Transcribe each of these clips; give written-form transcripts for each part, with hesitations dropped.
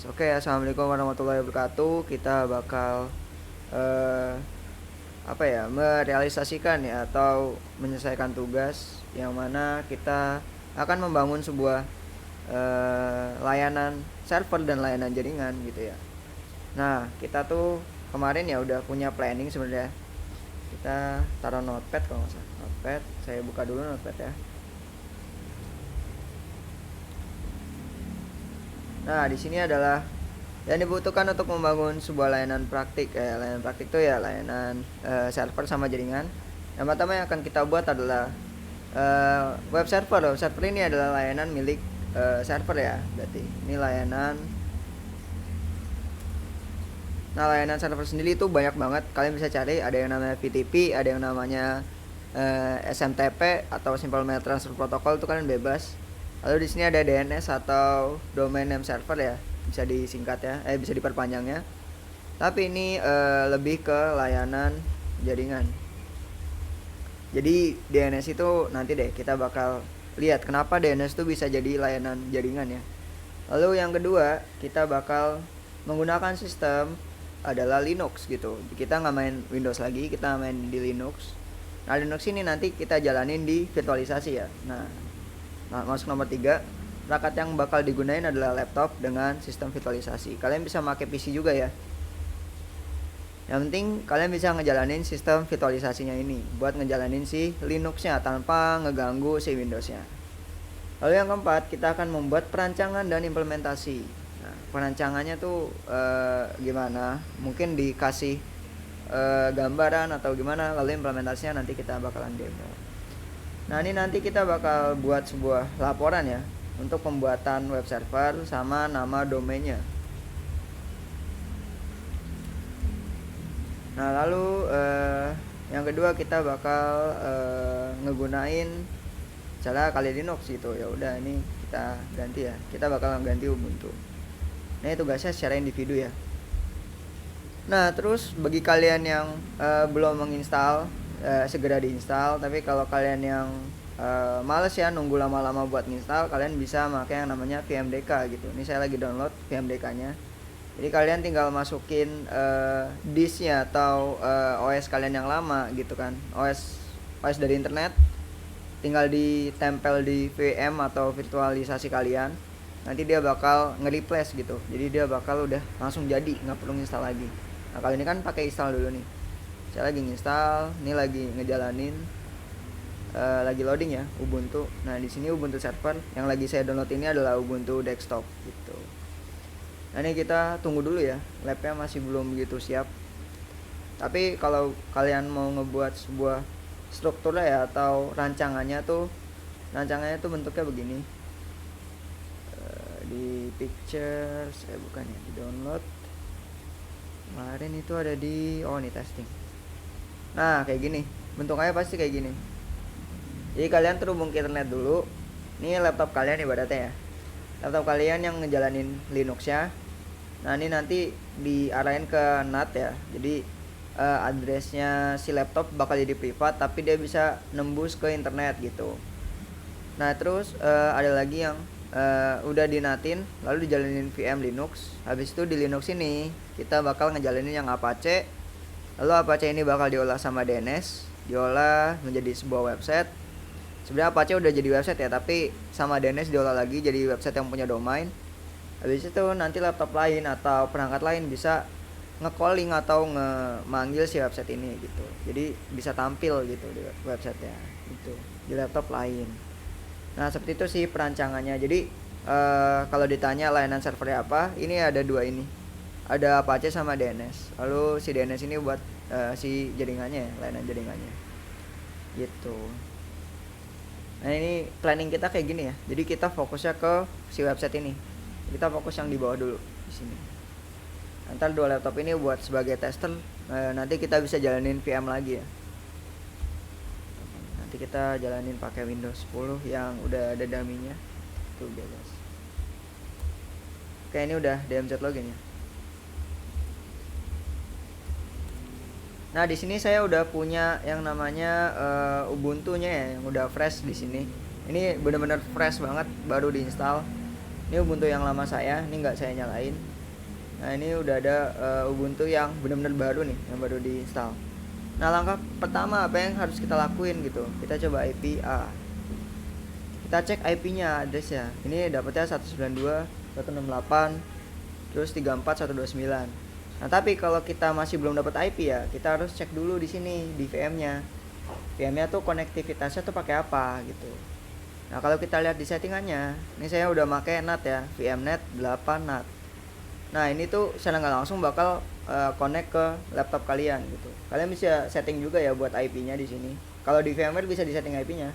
Oke, assalamualaikum warahmatullahi wabarakatuh. Kita bakal eh, merealisasikan ya atau menyelesaikan tugas yang mana kita akan membangun sebuah layanan server dan layanan jaringan gitu ya. Nah, kita tuh kemarin ya udah punya planning sebenarnya. Kita taruh notepad kalau nggak salah. Notepad, saya buka dulu notepad ya. Nah, di sini adalah yang dibutuhkan untuk membangun sebuah layanan praktik. Layanan praktik itu ya layanan server sama jaringan. Yang pertama yang akan kita buat adalah web server. Web server ini adalah layanan milik server ya. Berarti ini layanan. Nah, layanan server sendiri itu banyak banget. Kalian bisa cari, ada yang namanya VTP, ada yang namanya SMTP atau Simple Mail Transfer Protocol, itu kalian bebas. Lalu di sini ada DNS atau Domain Name Server ya, bisa disingkat ya, bisa diperpanjangnya. Tapi ini lebih ke layanan jaringan. Jadi DNS itu nanti deh kita bakal lihat kenapa DNS itu bisa jadi layanan jaringan ya. Lalu yang kedua, kita bakal menggunakan sistem adalah Linux gitu. Kita nggak main Windows lagi, kita main di Linux. Nah, Linux ini nanti kita jalanin di virtualisasi ya. Nah, masuk nomor 3, perangkat yang bakal digunain adalah laptop dengan sistem virtualisasi. Kalian bisa pakai PC juga ya. Yang penting kalian bisa ngejalanin sistem virtualisasinya ini buat ngejalanin si Linuxnya tanpa ngeganggu si Windowsnya. Lalu yang keempat, kita akan membuat perancangan dan implementasi. Nah, perancangannya tuh gimana? Mungkin dikasih gambaran atau gimana, lalu implementasinya nanti kita bakalan demo. Nah, ini nanti kita bakal buat sebuah laporan ya untuk pembuatan web server sama nama domainnya. Nah, lalu yang kedua kita bakal ngegunain cara kali Linux gitu. Ya udah, ini kita ganti ya. Kita bakal ganti Ubuntu. Nah, ini tugasnya secara individu ya. Nah, terus bagi kalian yang belum menginstal, segera diinstal. Tapi kalau kalian yang males ya nunggu lama-lama buat nginstal, kalian bisa pakai yang namanya VMDK gitu. Ini saya lagi download VMDK-nya. Jadi kalian tinggal masukin disknya atau OS kalian yang lama gitu kan, OS dari internet, tinggal ditempel di VM atau virtualisasi kalian. Nanti dia bakal nge-replace gitu. Jadi dia bakal udah langsung jadi, nggak perlu install lagi. Nah, kali ini kan pakai install dulu nih. Saya lagi install, ini lagi ngejalanin, lagi loading ya Ubuntu. Nah, di sini Ubuntu server, yang lagi saya download ini adalah Ubuntu desktop gitu. Nah, ini kita tunggu dulu ya, labnya masih belum begitu siap. Tapi kalau kalian mau ngebuat sebuah struktur ya atau rancangannya tuh bentuknya begini. Di pictures, bukannya di download. Kemarin itu ada di ini testing. Nah, kayak gini. Bentuknya pasti kayak gini. Jadi kalian terhubung ke internet dulu. Ini laptop kalian ibaratnya ya. Laptop kalian yang ngejalanin Linux-nya. Nah, ini nanti diarahin ke NAT ya. Jadi addressnya si laptop bakal jadi privat, tapi dia bisa nembus ke internet gitu. Nah, terus ada lagi yang udah dinatin lalu dijalanin VM Linux. Habis itu di Linux ini kita bakal ngejalanin yang Apache. Lalu Apache ini bakal diolah sama DNS, diolah menjadi sebuah website. Sebenarnya Apache udah jadi website ya, tapi sama DNS diolah lagi jadi website yang punya domain. Habis itu nanti laptop lain atau perangkat lain bisa nge-calling atau nge-manggil si website ini gitu. Jadi bisa tampil gitu di websitenya gitu di laptop lain. Nah, seperti itu sih perancangannya. Jadi kalau ditanya layanan servernya apa, ini ada dua ini. Ada Apache sama DNS. Lalu si DNS ini buat si jaringannya, layanan jaringannya. Gitu. Nah, ini planning kita kayak gini ya. Jadi kita fokusnya ke si website ini. Kita fokus yang di bawah dulu di sini. Ntar dua laptop ini buat sebagai tester. Nanti kita bisa jalanin VM lagi ya. Nanti kita jalanin pakai Windows 10 yang udah ada dummy-nya. Tuh guys. Oke, ini udah DMZ login ya. Nah, di sini saya udah punya yang namanya Ubuntu-nya ya, yang udah fresh di sini. Ini benar-benar fresh banget, baru diinstal. Ini Ubuntu yang lama saya, ini nggak saya nyalain. Nah ini udah ada Ubuntu yang benar-benar baru nih, yang baru diinstal. Nah langkah pertama apa yang harus kita lakuin gitu, kita coba IP A. Kita cek IP-nya, address ya. Ini dapatnya 192.168 terus 34.129. Nah tapi kalau kita masih belum dapat IP ya, kita harus cek dulu di sini di VM-nya. VM-nya tuh konektivitasnya tuh pakai apa gitu. Nah kalau kita lihat di settingannya, ini saya udah pakai NAT ya, VMnet 8 NAT. Nah ini tuh secara nggak langsung bakal connect ke laptop kalian gitu. Kalian bisa setting juga ya buat IP-nya di sini. Kalau di VMware bisa disetting IP-nya.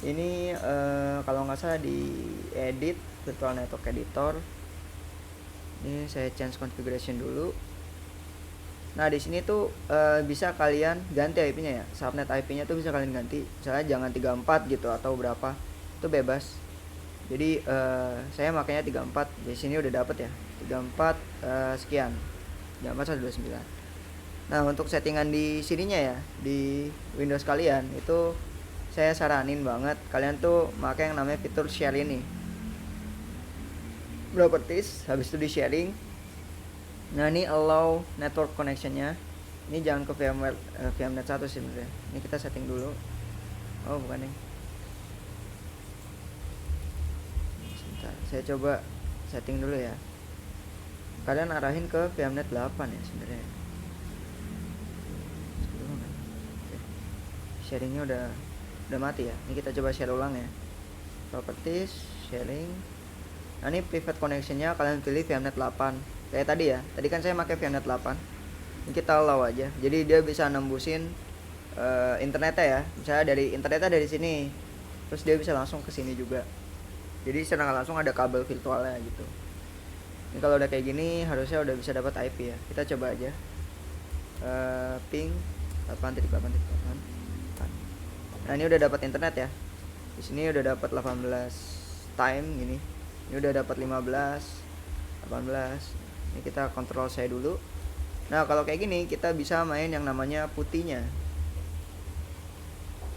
Ini kalau nggak salah di edit virtual network editor. Ini saya change configuration dulu. Nah di sini tuh bisa kalian ganti IP-nya ya. Subnet IP-nya tuh bisa kalian ganti. Misalnya jangan 34 gitu atau berapa, itu bebas. Jadi saya makanya 34. Di sini udah dapet ya 34 sekian 34.129. Nah untuk settingan di sininya ya, di Windows kalian itu saya saranin banget kalian tuh pakai yang namanya fitur share ini. Properties, habis itu di sharing. Nah ini allow network connectionnya. Ini jangan ke VMware VMnet 1 sebenarnya. Ini kita setting dulu. Oh bukan nih. Sebentar, saya coba setting dulu ya. Kalian arahin ke VMnet 8 ya sebenarnya. Oke. Sharingnya udah mati ya. Ini kita coba share ulang ya. Properties, sharing. Nah ini private connectionnya kalian pilih VMnet 8 kayak tadi ya. Tadi kan saya pakai VMnet 8. Ini kita allow aja. Jadi dia bisa nembusin internetnya ya. Misalnya dari internetnya dari sini, terus dia bisa langsung ke sini juga. Jadi secara langsung ada kabel virtualnya gitu. Ini kalau udah kayak gini harusnya udah bisa dapat IP ya. Kita coba aja. Ping 8.8.8. Nah ini udah dapat internet ya. Di sini udah dapat 18 time gini. Ini udah dapat 15, 18. Ini kita kontrol saya dulu. Nah kalau kayak gini kita bisa main yang namanya putihnya.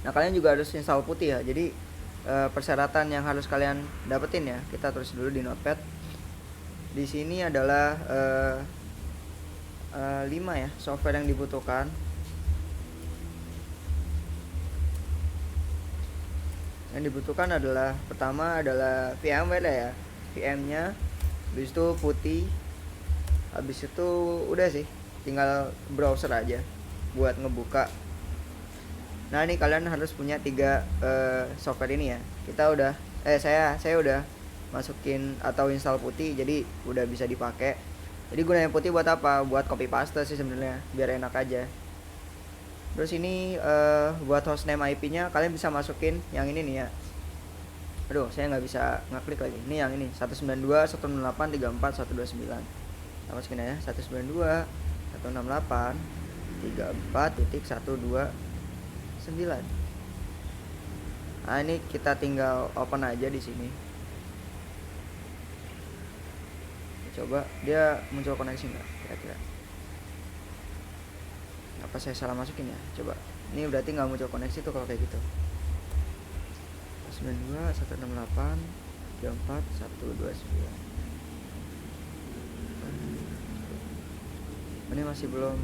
Nah kalian juga harus install putih ya. Jadi persyaratan yang harus kalian dapetin ya, kita tulis dulu di notepad. Di sini adalah 5 ya software yang dibutuhkan. Yang dibutuhkan adalah pertama adalah VMware ya, VM-nya, habis itu putih, habis itu udah sih, tinggal browser aja buat ngebuka. Nah ini kalian harus punya 3 software ini ya. Kita udah saya udah masukin atau install putih, jadi udah bisa dipakai. Jadi gunanya putih buat apa? Buat copy paste sih sebenarnya, biar enak aja. Terus ini buat hostname IP-nya kalian bisa masukin yang ini nih ya. Aduh, saya nggak bisa ngeklik lagi. Ini yang ini 192.168.34.129. Kita masukin aja 192.168.34.129. Nah, ini kita tinggal open aja di sini. Coba dia muncul koneksi nggak kira-kira? Apa saya salah masukin ya? Coba. Ini berarti nggak muncul koneksi tuh kalau kayak gitu. 92.168.34.129. Ini masih belum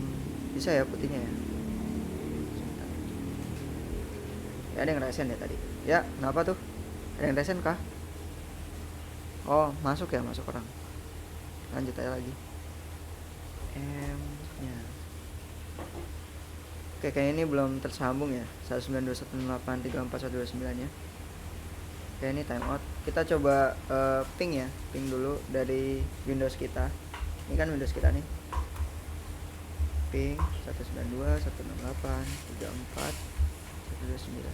bisa ya putihnya ya. Ya ada yang resen ya tadi. Ya, kenapa tuh? Ada yang resen kah? Oh, masuk ya, masuk orang. Lanjut aja lagi. M-nya. Oke, kayaknya ini belum tersambung ya. 192.168.34.129 ya. Oke, ini timeout. Kita coba ping ya, ping dulu dari Windows kita. Ini kan Windows kita nih. Ping 192.168.34.129.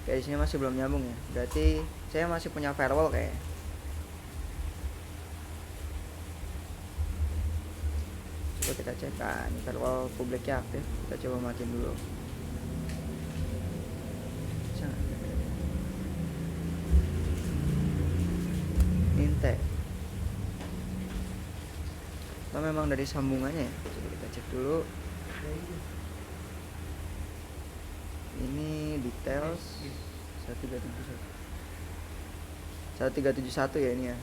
Kayak di sini masih belum nyambung ya. Berarti saya masih punya firewall kayak. Coba kita cek kan, ini firewall publiknya aktif. Kita coba matiin dulu. Inte. Atau memang dari sambungannya ya? Coba kita cek dulu. Ini details 1371. 1371 ya ini ya.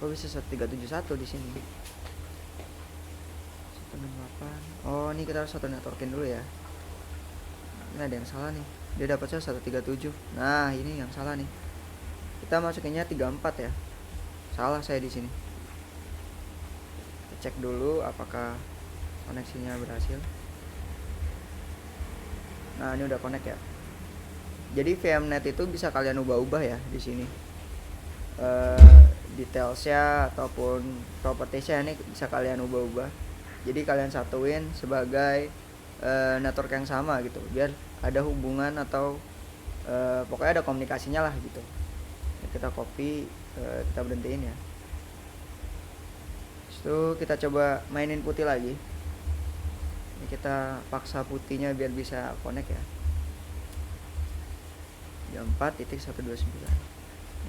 Kok bisa 1371 di sini? 168. Oh, ini kita harus satu networkin dulu ya. Ini ada yang salah nih. Dia dapatnya 137. Nah, ini yang salah nih. Kita masukinnya 34 ya. Salah saya di sini. Kita cek dulu apakah koneksinya berhasil. Nah, ini udah connect ya. Jadi VMnet itu bisa kalian ubah-ubah ya di sini. Detailsnya ataupun propertiesnya ini bisa kalian ubah-ubah. Jadi kalian satuin sebagai network yang sama gitu, biar ada hubungan atau pokoknya ada komunikasinya lah gitu. Kita copy, kita berhentiin ya. Terus itu kita coba mainin putih lagi. Ini kita paksa putihnya biar bisa connect ya. 4.129.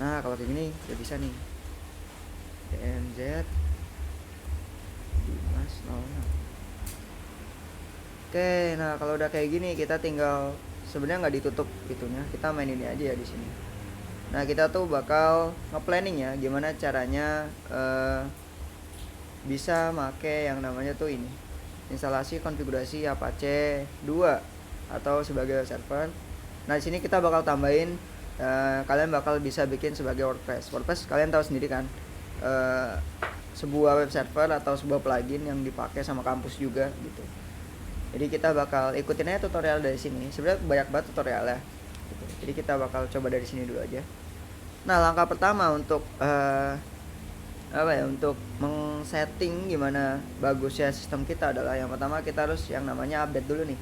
Nah, kalau kayak gini udah bisa nih. DNZ Dimas 06. Oke, nah kalau udah kayak gini kita tinggal sebenarnya nggak ditutup itunya, kita main ini aja ya di sini. Nah, kita tuh bakal nge-planning ya gimana caranya bisa make yang namanya tuh ini. Instalasi konfigurasi Apache 2 atau sebagai server. Nah, di sini kita bakal tambahin kalian bakal bisa bikin sebagai WordPress. WordPress kalian tahu sendiri kan, sebuah web server atau sebuah plugin yang dipakai sama kampus juga gitu. Jadi kita bakal ikutin aja tutorial dari sini. Sebenarnya banyak banget tutorialnya gitu. Jadi kita bakal coba dari sini dulu aja. Nah, langkah pertama untuk untuk meng-setting gimana bagusnya sistem kita adalah yang pertama kita harus yang namanya update dulu nih.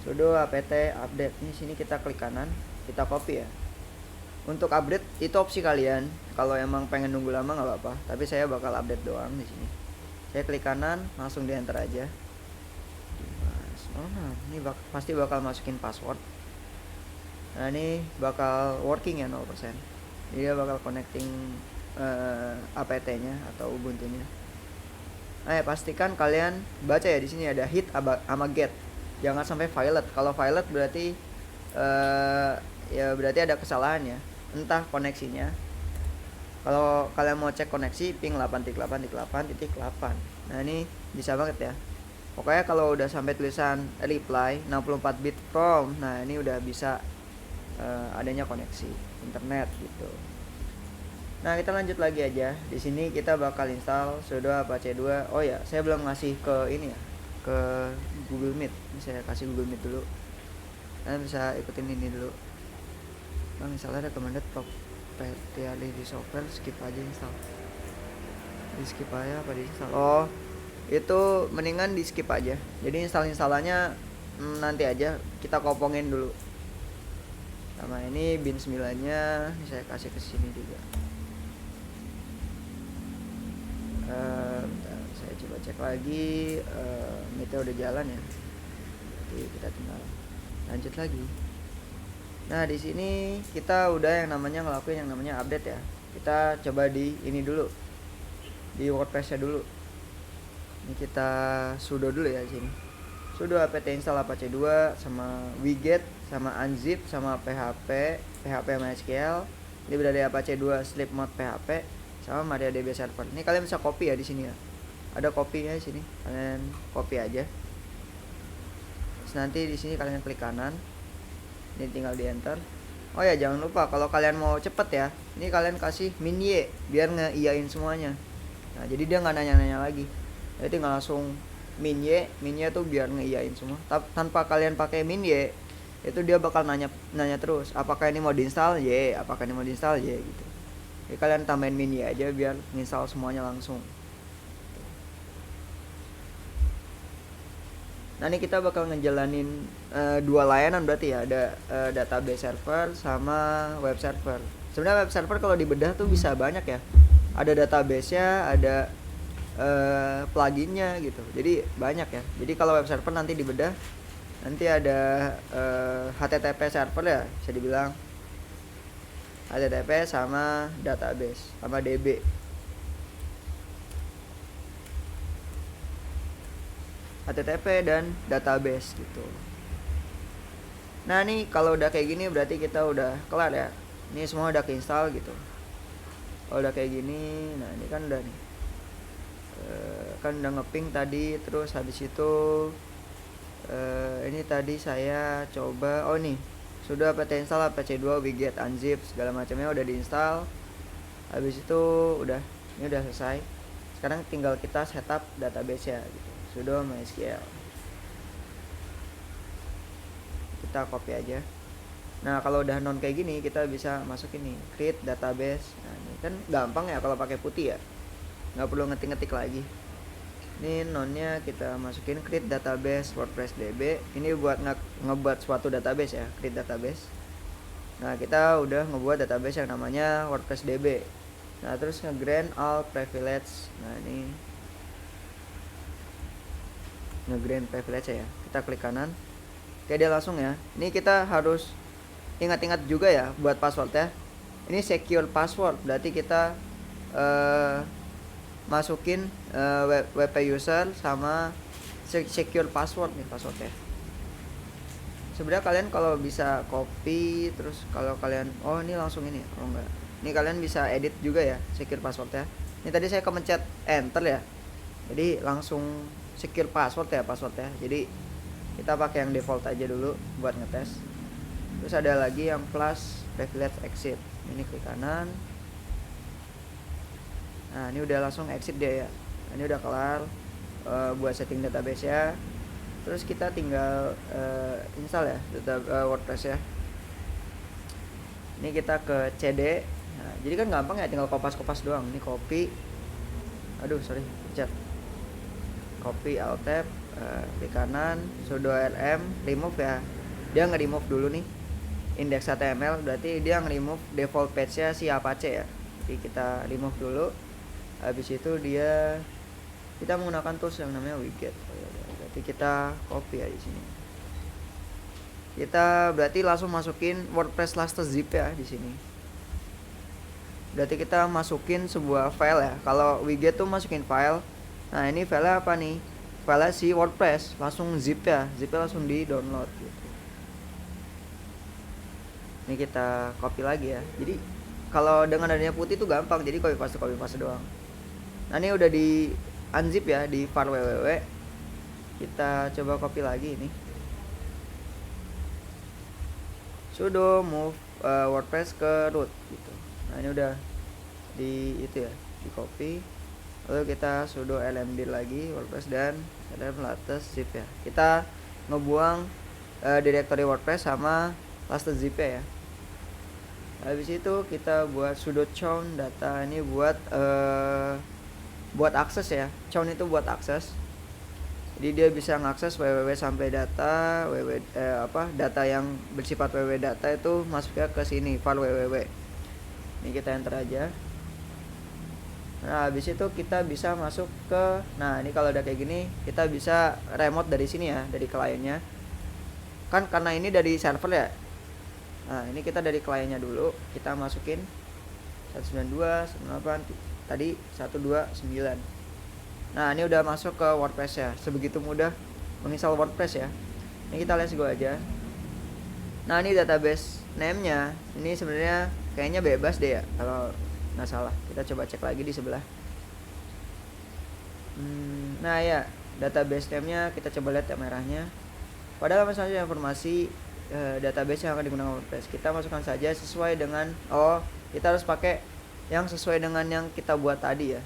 Sudo apt update. Ini sini kita klik kanan, kita copy ya. Untuk update itu opsi kalian. Kalau emang pengen nunggu lama nggak apa-apa. Tapi saya bakal update doang di sini. Saya klik kanan, langsung di enter aja. Nah, ini pasti bakal masukin password. Nah, ini bakal working ya 0%. Dia bakal connecting apt-nya atau ubuntu-nya. Nah, ya, pastikan kalian baca ya di sini ada hit sama get. Jangan sampai violet. Kalau violet berarti ya berarti ada kesalahan ya. Entah koneksinya. Kalau kalian mau cek koneksi ping 8.8.8.8. Nah, ini bisa banget ya. Pokoknya kalau udah sampai tulisan reply 64 bit from, nah ini udah bisa adanya koneksi internet gitu. Nah, kita lanjut lagi aja. Di sini kita bakal install sudo apache 2. Oh ya, saya belum ngasih ke ini ya, ke Google Meet. Ini saya kasih Google Meet dulu. Kalian bisa ikutin ini dulu. Bang, misalnya recommended proprietary software, skip aja install. Di skip aja apa di install? Oh, itu mendingan di skip aja. Jadi install-installannya nanti aja, kita kopongin dulu. Sama ini bin 9-nya saya kasih ke sini juga. Bentar, saya coba cek lagi. Meter udah jalan ya. Jadi kita tinggal lanjut lagi. Nah, di sini kita udah yang namanya ngelakuin yang namanya update ya. Kita coba di ini dulu, di WordPress-nya dulu. Ini kita sudo dulu ya di sini. Sudo apt install apache 2 sama widget sama unzip sama php MySQL. Ini berada di apache 2 sleep mode php sama MariaDB server. Ini kalian bisa copy ya di sini ya. Ada copy-nya di sini. Kalian copy aja. Terus nanti di sini kalian klik kanan. Ini tinggal di enter. Oh ya, jangan lupa kalau kalian mau cepet ya, ini kalian kasih min y biar ngeiyain semuanya. Nah, jadi dia nggak nanya-nanya lagi. Jadi tinggal langsung min y tuh biar ngeiyain semua. Tanpa kalian pakai min y, itu dia bakal nanya terus, apakah ini mau diinstal y, apakah ini mau diinstal y gitu. Jadi kalian tambahin min y aja biar nginstal semuanya langsung. Nah, ini kita bakal ngejalanin dua layanan berarti ya, ada database server sama web server. Sebenarnya web server kalau dibedah tuh bisa banyak ya. Ada database-nya, ada pluginnya gitu. Jadi banyak ya. Jadi kalau web server nanti dibedah, nanti ada HTTP server ya, bisa dibilang HTTP sama database sama DB. HTTP dan database gitu. Nah nih kalau udah kayak gini berarti kita udah kelar ya, ini semua udah keinstall gitu. Kalau udah kayak gini, nah ini kan udah nih, kan udah ngeping tadi. Terus habis itu ini tadi saya coba, oh nih sudah apt install apache 2 widget unzip segala macamnya udah diinstal. Habis itu udah, ini udah selesai. Sekarang tinggal kita setup database ya gitu, sudo mysql, kita copy aja. Nah kalau udah non kayak gini kita bisa masuk ini create database. Nah ini kan gampang ya kalau pakai putih ya, nggak perlu ngetik-ngetik lagi. Ini nonnya kita masukin create database WordPress DB. Ini buat ngebuat suatu database ya, create database. Nah kita udah ngebuat database yang namanya WordPress DB. Nah terus nge-grant all privilege. Nah ini nge-grant privilege ya, kita klik kanan. Oke dia langsung ya. Ini kita harus ingat-ingat juga ya buat password ya. Ini secure password, berarti kita masukin WP user sama secure password nih passwordnya. Sebenarnya kalian kalau bisa copy, terus kalau kalian ini langsung ini, enggak, ini kalian bisa edit juga ya secure passwordnya. Ini tadi saya kemencet enter ya, jadi langsung secure password ya passwordnya. Jadi kita pakai yang default aja dulu buat ngetes. Terus ada lagi yang plus privilege exit, ini klik kanan. Nah ini udah langsung exit dia ya. Nah, ini udah kelar buat setting database ya. Terus kita tinggal install ya WordPress ya. Ini kita ke CD. Nah, jadi kan gampang ya, tinggal kopas-kopas doang. Ini copy, pencet copy alt tab, klik kanan, sudo rm remove ya. Dia nge-remove dulu nih index.html, berarti dia nge-remove default page-nya si Apache ya. Jadi kita remove dulu. Habis itu kita menggunakan tools yang namanya widget. Berarti kita copy ya di sini. Kita berarti langsung masukin WordPress Laster zip ya di sini. Berarti kita masukin sebuah file ya. Kalau widget tuh masukin file. Nah ini filenya apa nih? Filenya si WordPress, langsung zip ya. Zipnya langsung di download gitu. Ini kita copy lagi ya. Jadi kalau dengan adanya putih tuh gampang. Jadi copy paste doang. Nah ini udah di unzip ya di var www. Kita coba copy lagi ini. Sudo move WordPress ke root gitu. Nah ini udah di itu ya, di copy. Lalu kita sudo lmd lagi WordPress dan lm latest zip ya. Kita ngebuang directory WordPress sama latest zip ya. Habis itu kita buat sudo chown data, ini buat akses ya. Chown itu buat akses. Jadi dia bisa ngakses www sampai data data yang bersifat www data itu masuknya ke sini var www. Ini kita enter aja. Nah habis itu kita bisa masuk ke, nah ini kalau udah kayak gini kita bisa remote dari sini ya, dari kliennya. Kan karena ini dari server ya. Nah ini kita dari kliennya dulu, kita masukin 192.168 tadi 129. Nah ini udah masuk ke WordPress ya. Sebegitu mudah menginstal WordPress ya. Ini kita let's go aja. Nah ini database name-nya, ini sebenarnya kayaknya bebas deh ya kalau nggak salah. Kita coba cek lagi di sebelah. Nah ya, database name-nya kita coba lihat yang merahnya. Pada halaman selanjutnya informasi database yang akan digunakan WordPress, kita masukkan saja sesuai dengan kita harus pakai yang sesuai dengan yang kita buat tadi ya.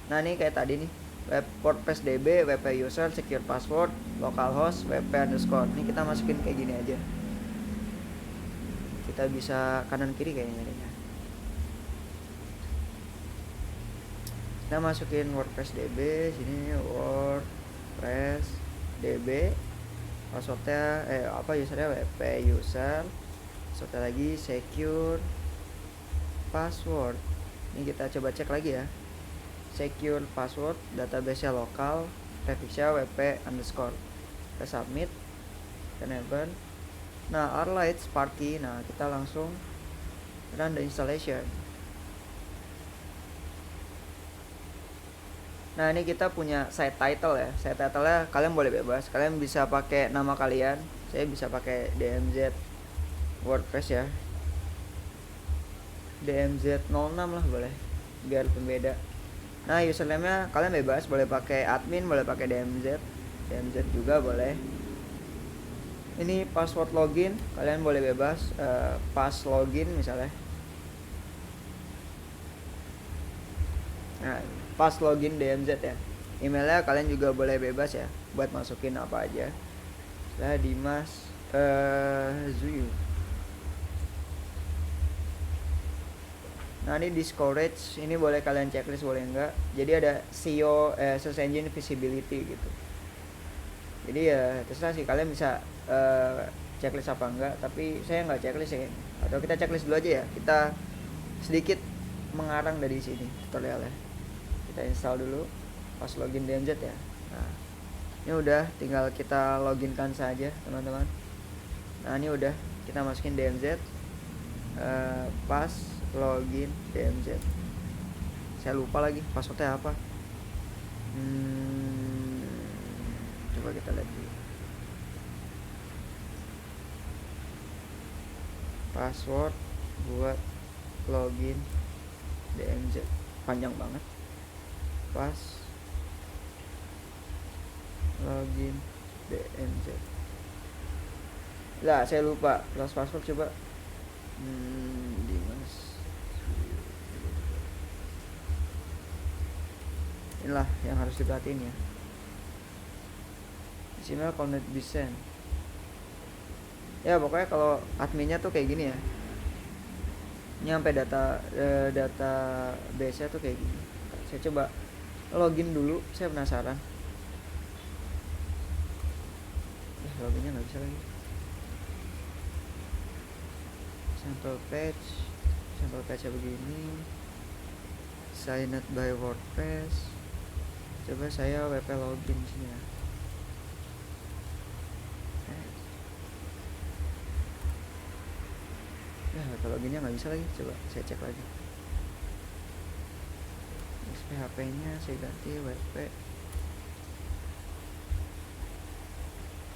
Nah ini kayak tadi nih, web WordPress DB, WP user, secure password, localhost, WP underscore. Ini kita masukin kayak gini aja. Kita bisa kanan kiri kayaknya nih. Kita masukin WordPress DB sini, WordPress DB. Passwordnya usernya WP user, passwordnya lagi secure password. Ini kita coba cek lagi ya, secure password, database-nya lokal, prefix-nya WP underscore. Kita submit, enable. Nah Arlight Sparky, nah kita langsung run the installation. Nah ini kita punya site title ya. Site title-nya kalian boleh bebas, kalian bisa pakai nama kalian. Saya bisa pakai DMZ WordPress ya, DMZ06 lah boleh, biar pembeda. Nah, username-nya kalian bebas, boleh pakai admin, boleh pakai DMZ juga boleh. Ini password login, kalian boleh bebas, pas login misalnya. Nah, pas login DMZ ya. Emailnya kalian juga boleh bebas ya, buat masukin apa aja. Saya Dimas Zuyu. Nah, ini discourage, ini boleh kalian checklist boleh enggak. Jadi ada SEO, search engine visibility gitu. Jadi ya terserah sih, kalian bisa checklist apa enggak, tapi saya nggak checklist ya. Atau kita checklist dulu aja ya, kita sedikit mengarang dari sini tutorialnya. Kita install dulu pas login DMZ ya. Nah, ini udah, tinggal kita loginkan saja teman-teman. Nah, ini udah, kita masukin DMZ, pas login DMZ. Saya lupa lagi passwordnya apa. Coba kita lihat dulu. Password buat login DMZ panjang banget. Pas login DMZ. Lah, saya lupa. Plus password coba. Dimas. Inilah yang harus diperhatiin ya. Email connect Bisen. Ya pokoknya kalau adminnya tuh kayak gini ya. Nyampe data base-nya tuh kayak gini. Saya coba login dulu, saya penasaran. Loginnya nggak bisa lagi. Sample page begini. Signed by WordPress. Coba saya WP login sini ya. WP loginnya nggak bisa lagi. Coba saya cek lagi. PHP nya saya ganti WP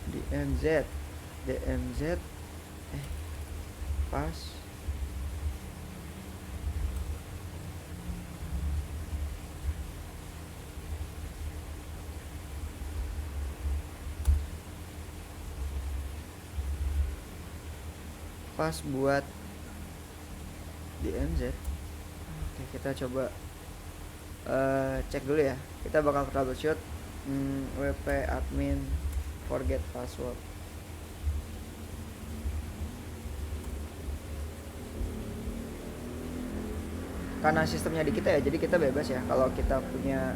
DMZ pas buat DMZ. Oke, kita coba cek dulu ya. Kita bakal troubleshoot WP admin forget password. Karena sistemnya di kita ya, jadi kita bebas ya kalau kita punya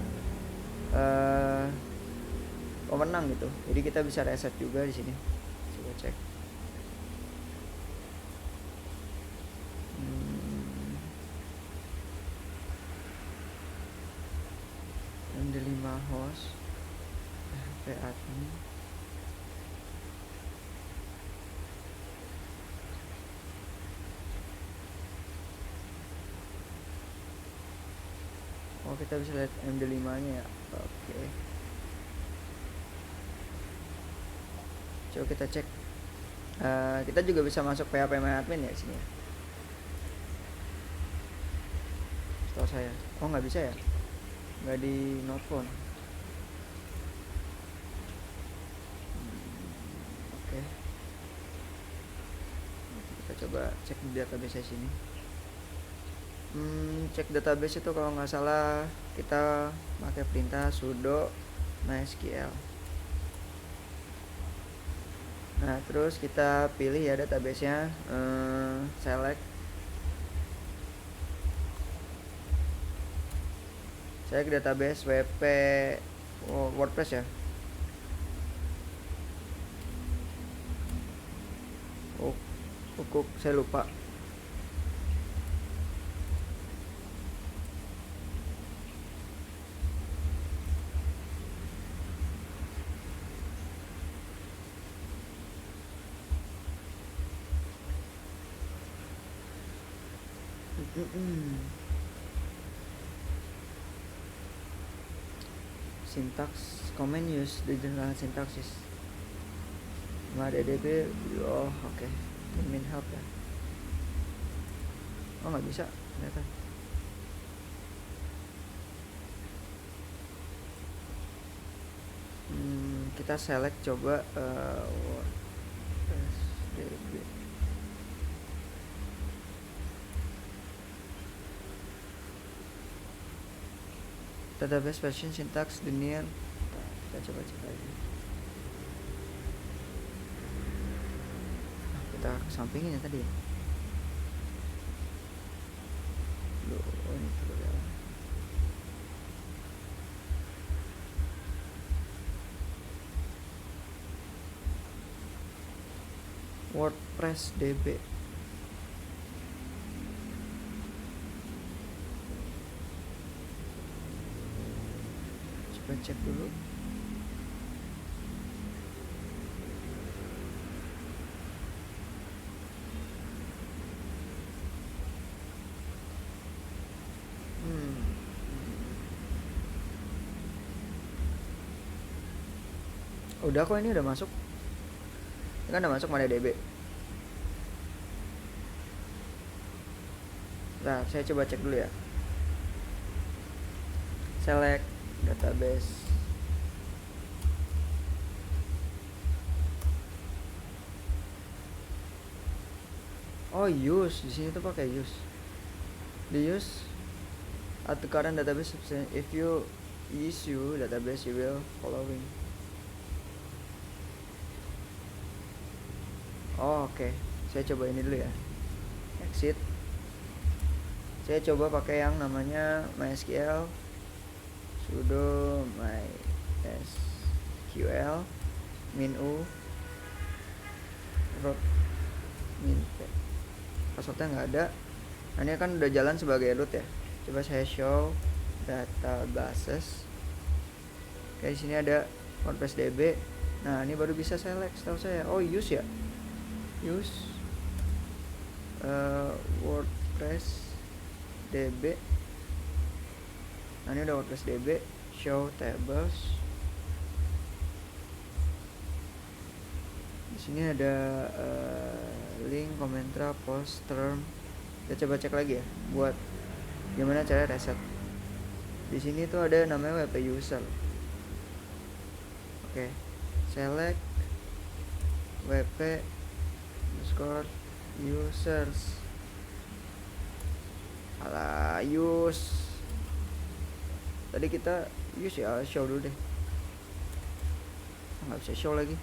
pemenang gitu. Jadi kita bisa reset juga di sini. Coba cek. MD5 host PHP admin. Oh, kita bisa lihat MD5 nya ya. Oke. Coba kita cek. Kita juga bisa masuk PHP admin ya sini ya. Setahu saya. Oh, nggak bisa ya? Nggak di notphone. Oke. Kita coba cek di database sini. Cek database itu kalau nggak salah kita pakai perintah sudo mysql. Nah, terus kita pilih ya database-nya, select. Saya ke database WP WordPress ya. Saya lupa. Syntax command use the general syntaxes. MariaDB. Oh, oke. admin help ya. Oh nggak bisa ternyata. Kita select coba WordPress.db. Database version syntax linear. Kita coba cek lagi. Kita kesampingin ya tadi. Oh ini perlu ya. WordPress DB. Coba cek dulu. Udah kok, ini udah masuk. Ini kan udah masuk MariaDB. Nah, saya coba cek dulu ya. Select database. Oh, use. Di sini tuh pakai use. Di use at the current database if you issue database you will following. Oh, oke. Saya coba ini dulu ya. Exit. Saya coba pakai yang namanya MySQL sudo mysql min u root min p. Passwordnya nggak ada. Nah, ini kan udah jalan sebagai root ya. Coba saya show databases. Oke, di sini ada WordPress DB. Nah, ini baru bisa select setahu saya. Oh, use ya. Use WordPress DB. Nah, ini udah WordPress DB. Show tables. Di sini ada link, komentar, post, term. Kita coba cek lagi ya, buat gimana cara reset. Di sini tuh ada namanya WP user. Oke, select WP underscore users. Alah, use. Tadi kita use ya, show dulu deh. Nggak bisa show lagi.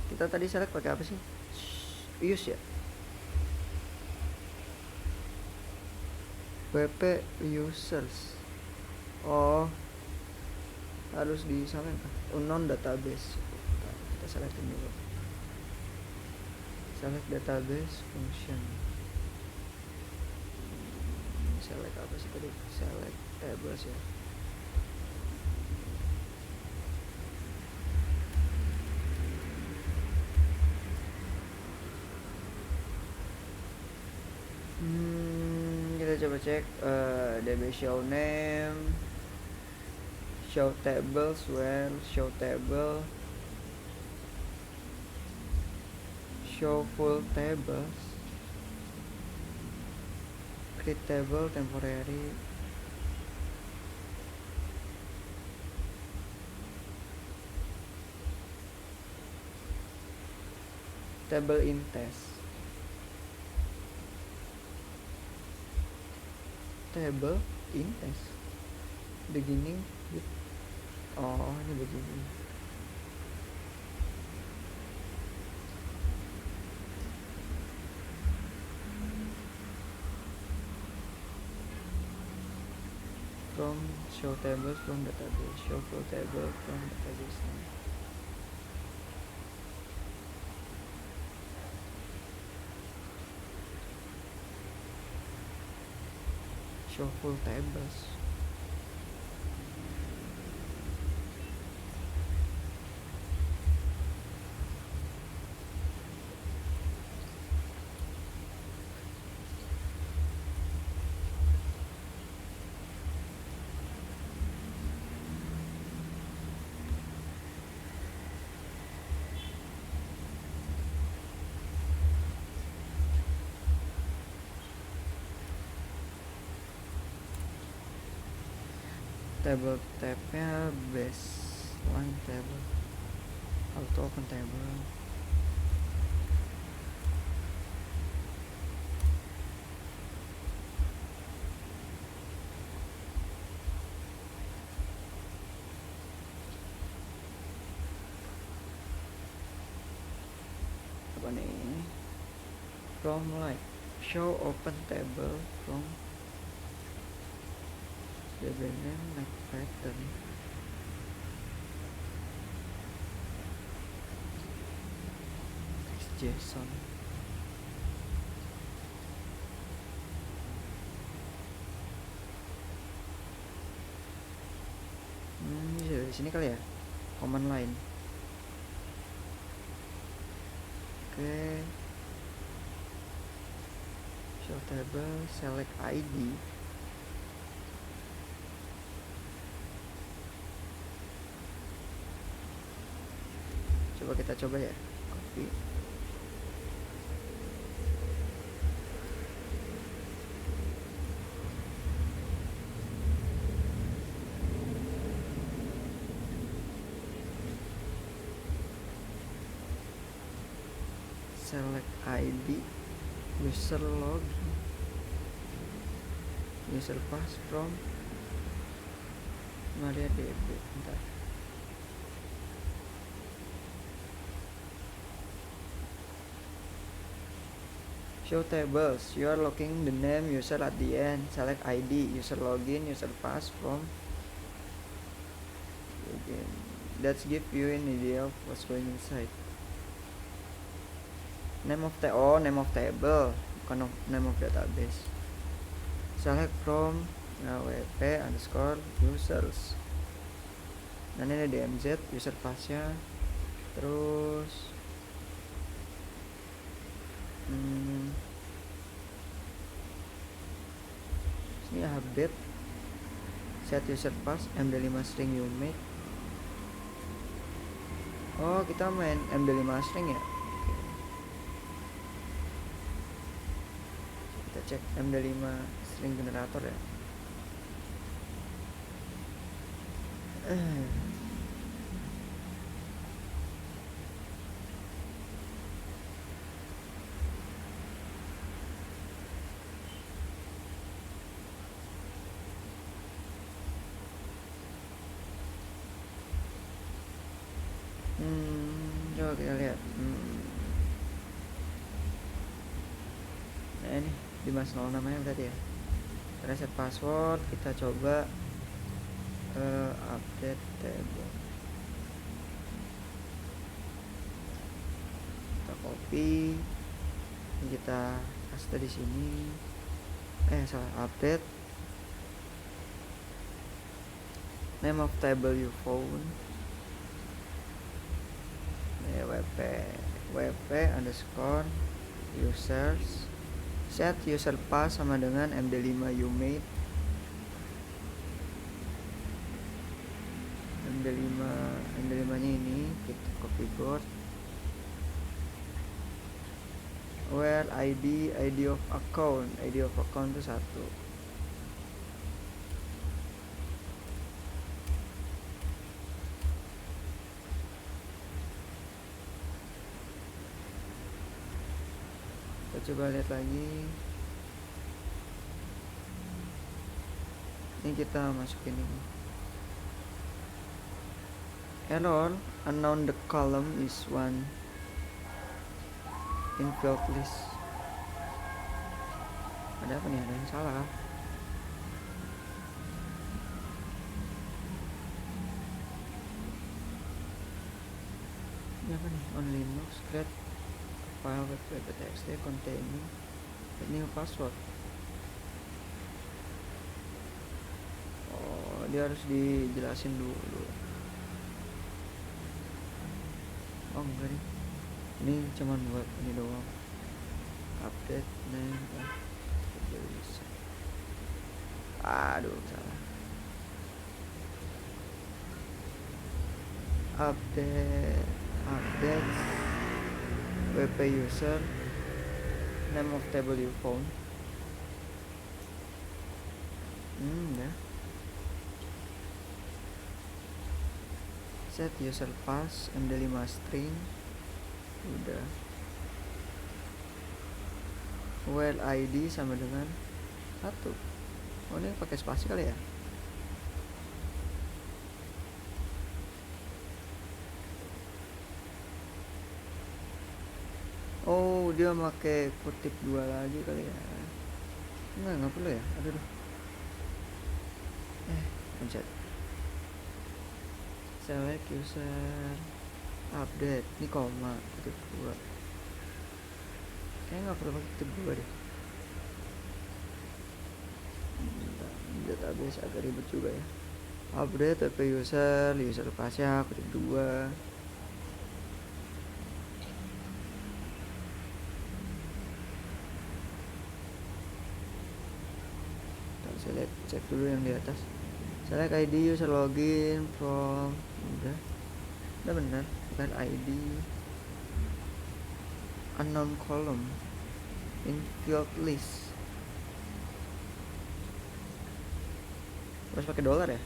Kita tadi select pakai apa sih? Use ya. WP users. Oh, harus disamain unknown database. Kita selectin dulu. Select database function. Select apa sih tadi? Select tables ya. Kita coba cek DB show name, show tables, where show table, show full tables, create table temporary, table in test, table in test, beginning with. Oh, ini begini. From show tables from database, show full table from database. Show full tables. table tabnya baseline table, auto open table. Apa nih? From like show open table from table name like pattern. JSON. Dari sini kali ya, command line. Oke, show table, select ID. Coba kita coba ya, copy. Select ID, user login, user pass from MariaDB. Bentar. Show tables, you are locking the name user at the end. Select ID, user login, user pass from login. That's give you an idea of what's going inside. Name of name of table, bukan name of database. Select from wp underscore users. Dan ini DMZ user passnya. Terus ini update set user pass MD5 string you make. Oh, kita main MD5 string ya. Kita cek MD5 string generator ya. Coba kita lihat. Nah ini Dimas 0 namanya berarti ya. Reset password, kita coba update table. Kita copy, ini kita paste di sini. Salah, update name of table you found. wp underscore users, set user pass sama dengan MD5 you made. MD5 nya ini kita copy board, where ID of account itu 1. Kita coba lihat lagi. Ini kita masukin ini. Error, unknown the column is one in field list. Ada apa nih? Ada yang salah. Ini apa nih? On Linux create file with web.txt containing the new password. Oh, dia harus dijelasin dulu. Oh enggak nih, ini cuman buat ini doang. Update name aduh salah. Update wp user name of table you found. Ya. set user pass md5 string udah. While id sama dengan 1. Oh ini pakai spasi kali ya. Oh dia pakai kutip 2 lagi kali ya. Nggak perlu ya. Aduh. Pencet select user update ini koma kutip 2. Kayaknya nggak perlu pakai kutip 2 deh. Database agak ribet juga ya. Update wp user passnya kutip 2. Saya cek dulu yang di atas. Select ID user login from udah benar bukan ID unknown column in field list. Harus pakai dolar ya.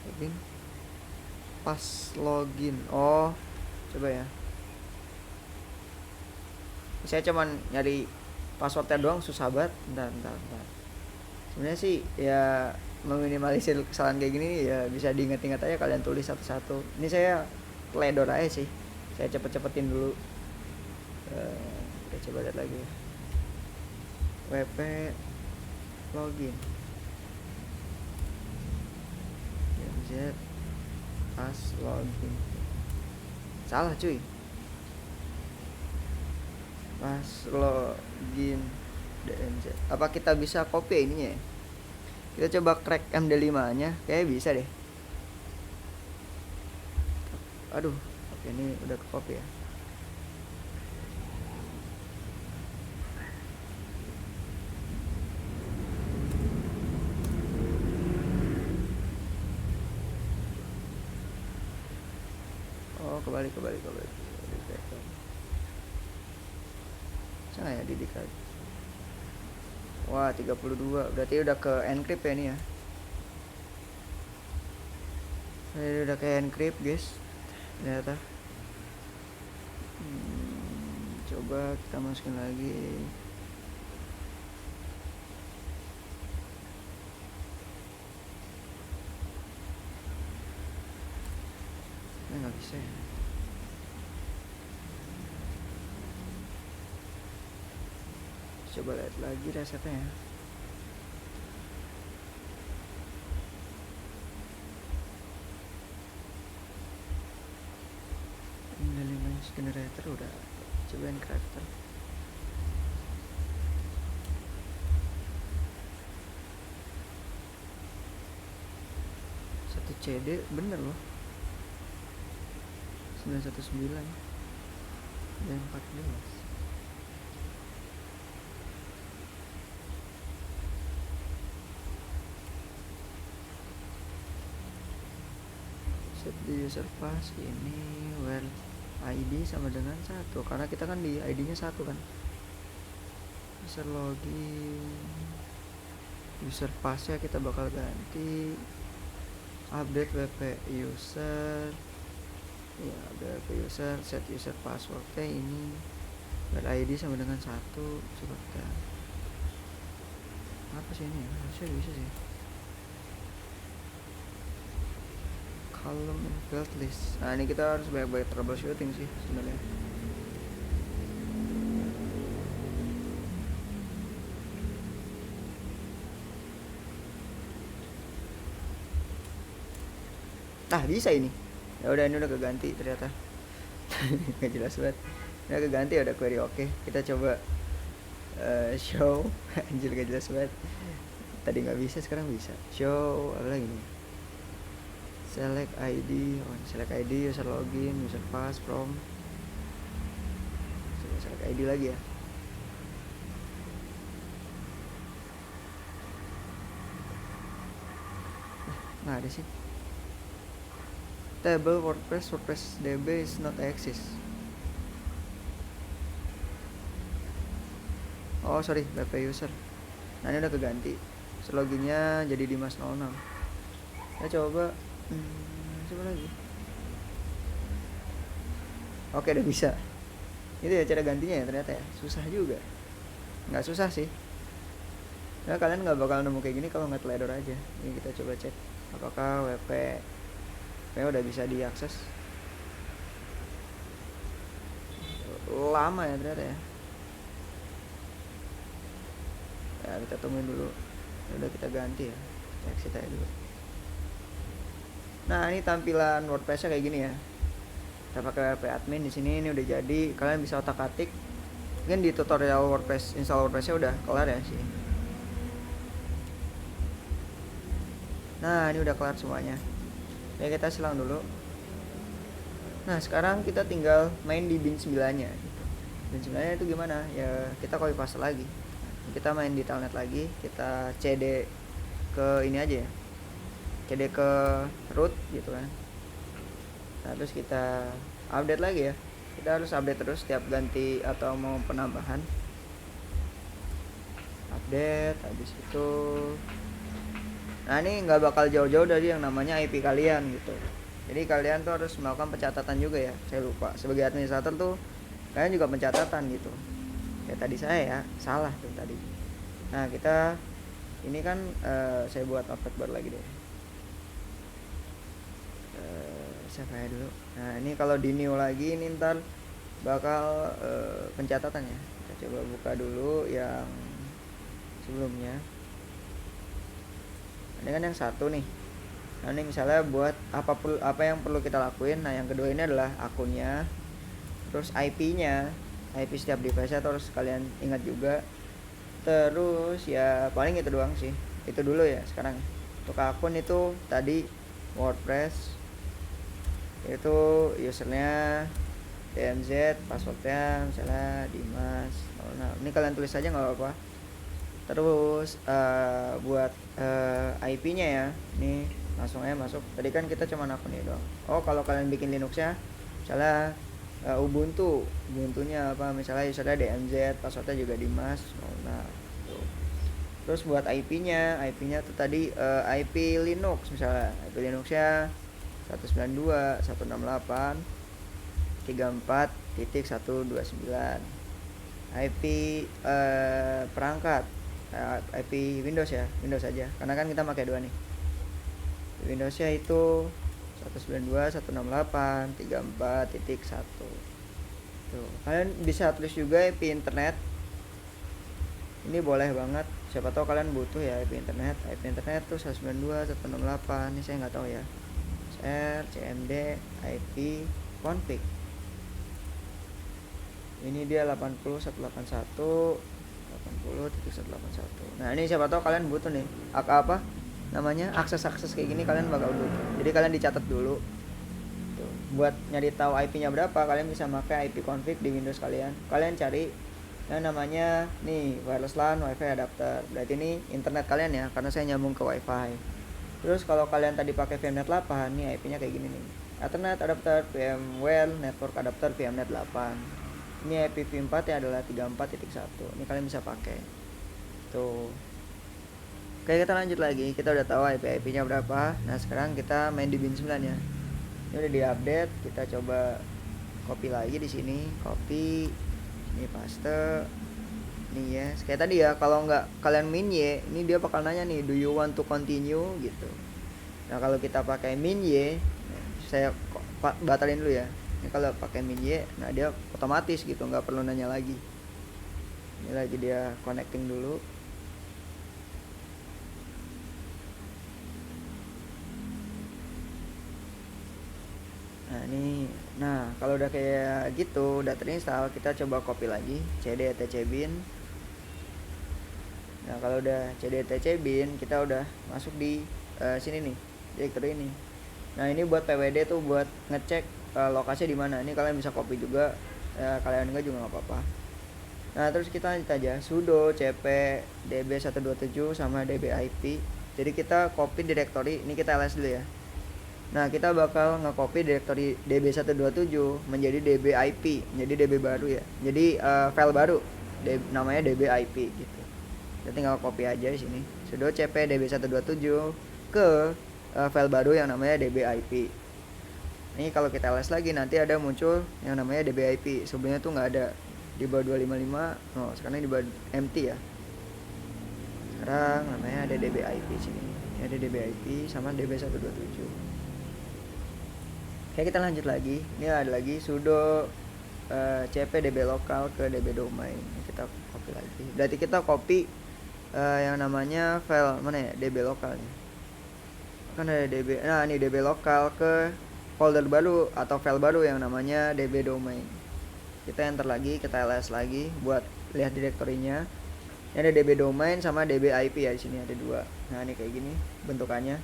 Login pas login. Oh coba ya, saya cuman nyari passwordnya doang susah banget. Bentar. Sebenarnya sih ya meminimalisir kesalahan kayak gini ya bisa diingat-ingat aja, kalian tulis satu-satu. Ini saya teledor aja sih, saya cepet-cepetin dulu. Kita coba lihat lagi ya. WP login DMZ pas login. Salah cuy, pas login DMZ. Apa kita bisa copy ininya ya? Kita coba crack MD5 nya, kayaknya bisa deh. Aduh, oke ini udah ke copy ya. Oh kebalik. Sana ya didik lagi. Wah 32, berarti udah ke encrypt ya ini ya. Ini udah ke encrypt guys ternyata. Coba kita masukin lagi. Ini nggak bisa ya. Coba lihat lagi resetnya ya. Element generator udah. Coba encryptor. Satu CD bener loh. 919 dan 14. Set the user pass ini well ID sama dengan 1 karena kita kan di ID nya 1 kan. User login user pass nya kita bakal ganti update wp user ya, update wp user set user passwordnya ini well ID sama dengan 1. Coba kita apa sih ini ya, harusnya bisa sih. Column in field list. Nah ini kita harus banyak-banyak troubleshooting sih sebenarnya. Nah bisa ini. Ya udah ini udah keganti ternyata. Gak jelas banget. Udah keganti udah query oke. Kita coba show. Anjir gak jelas banget. Tadi nggak bisa sekarang bisa. Show apa lagi nih? Select ID, select ID, user login, user pass from. Coba select ID lagi ya. Nggak ada sih. Table WordPress DB is not exist. Oh sorry, BP user. Nah ini udah keganti. Loginnya jadi Dimas 06. Kita coba coba lagi. Oke, udah bisa. Itu ya cara gantinya ya, ternyata ya susah juga. Nggak susah sih, nah kalian nggak bakal nemu kayak gini kalau nggak teledor aja. Ini kita coba cek apakah WP udah bisa diakses. Lama ya ternyata ya. Ya kita tungguin dulu. Udah kita ganti ya, exit aja dulu. Nah ini tampilan WordPress-nya kayak gini ya. Kita pakai WP admin di sini, ini udah jadi. Kalian bisa otak-atik. Mungkin di tutorial WordPress install WordPress-nya udah kelar ya sini. Nah ini udah kelar semuanya. Ya kita silang dulu. Nah sekarang kita tinggal main di bin 9 nya gitu. Bin 9 nya itu gimana ya, kita copy paste lagi. Kita main di telnet lagi, kita cd ke ini aja ya, cd ke root gitu kan. Nah terus kita update lagi ya, kita harus update terus setiap ganti atau mau penambahan. Update habis itu. Nah ini nggak bakal jauh-jauh dari yang namanya IP kalian gitu. Jadi kalian tuh harus melakukan pencatatan juga ya. Saya lupa, sebagai administrator tuh kalian juga pencatatan gitu. Ya tadi saya ya salah tuh tadi. Nah kita ini kan saya buat notepad baru lagi deh. Siapa ya dulu. Nah ini kalau di new lagi ini ntar bakal pencatatan ya. Kita coba buka dulu yang sebelumnya. Ini kan yang satu nih. Nah ini misalnya buat apa yang perlu kita lakuin. Nah yang kedua ini adalah akunnya, terus IP-nya, IP setiap device harus kalian ingat juga. Terus ya paling itu doang sih, itu dulu ya sekarang. Untuk akun itu tadi WordPress itu usernya DMZ, passwordnya misalnya Dimas. Nah ini kalian tulis aja nggak apa-apa. Terus buat IP-nya ya, ini langsung aja masuk. Tadi kan kita cuma akun ini doang. Oh kalau kalian bikin Linux-nya misalnya Ubuntunya apa, misalnya usernya DMZ, passwordnya juga Dimas. Nah tuh. Terus buat IP-nya tuh tadi IP Linux, misalnya IP Linux-nya 192.168.34.129. IP perangkat IP Windows ya, Windows aja karena kan kita pakai dua nih. Windowsnya itu 192.168.34.1. Tuh, kalian bisa tulis juga IP internet. Ini boleh banget, siapa tahu kalian butuh ya IP internet. IP internet tuh 192.168. Ini saya nggak tahu ya. share cmd IP config. Ini dia 80.181.80.181. Nah ini siapa tahu kalian butuh nih apa namanya akses kayak gini, kalian bakal butuh. Jadi kalian dicatat dulu. Tuh, buat nyari tahu IP-nya berapa, kalian bisa pakai IP config di Windows kalian. Kalian cari yang namanya nih wireless LAN WiFi adapter. Berarti ini internet kalian ya, karena saya nyambung ke WiFi. Terus kalau kalian tadi pakai VMnet 8, nih IP-nya kayak gini nih. Ethernet adapter VMware network adapter VMnet 8. Ini IPv4 ya adalah 34.1. Ini kalian bisa pakai. Tuh. Oke, kita lanjut lagi. Kita udah tahu IP-nya berapa. Nah, sekarang kita main di bin 9 ya. Ini udah diupdate. Kita coba copy lagi di sini. Copy. Ini paste. Nih ya. Kayak tadi ya, kalau nggak kalian min y, ini dia bakal nanya nih, do you want to continue gitu. Nah, kalau kita pakai min y, saya batalin dulu ya. Ini kalau pakai min y, nah dia otomatis gitu, nggak perlu nanya lagi. Ini lagi dia connecting dulu. Nah ini, nah kalau udah kayak gitu, udah terinstall, kita coba copy lagi cd etc bin. Nah kalau udah cd etc bin, kita udah masuk di sini nih, directory ini. Nah ini buat pwd tuh, buat ngecek lokasinya di mana. Ini kalian bisa copy juga, kalian enggak juga nggak apa-apa. Nah terus kita lanjut aja, sudo cp db127 sama dbip. Jadi kita copy directory, ini kita ls dulu ya. Nah kita bakal nge-copy directory db127 menjadi dbip, menjadi db baru ya. Jadi file baru, namanya dbip gitu. Kita tinggal copy aja di sini. Sudo cp db127 ke file baru yang namanya dbip. Ini kalau kita les lagi nanti ada muncul yang namanya dbip. Sebelumnya tuh nggak ada di bawah 255. Oh, sekarang di bawah empty ya. Sekarang namanya ada dbip sini. Ini ada dbip sama db127. Oke, kita lanjut lagi. Ini ada lagi sudo cp db lokal ke db domain. Kita copy lagi. Berarti kita copy yang namanya file mana ya, db lokal nih. Kan ada db. Nah, ini db lokal ke folder baru atau file baru yang namanya db domain. Kita enter lagi, kita ls lagi buat lihat direktorinya. Ini ada db domain sama dbip ya, di sini ada dua. Nah, ini kayak gini bentukannya.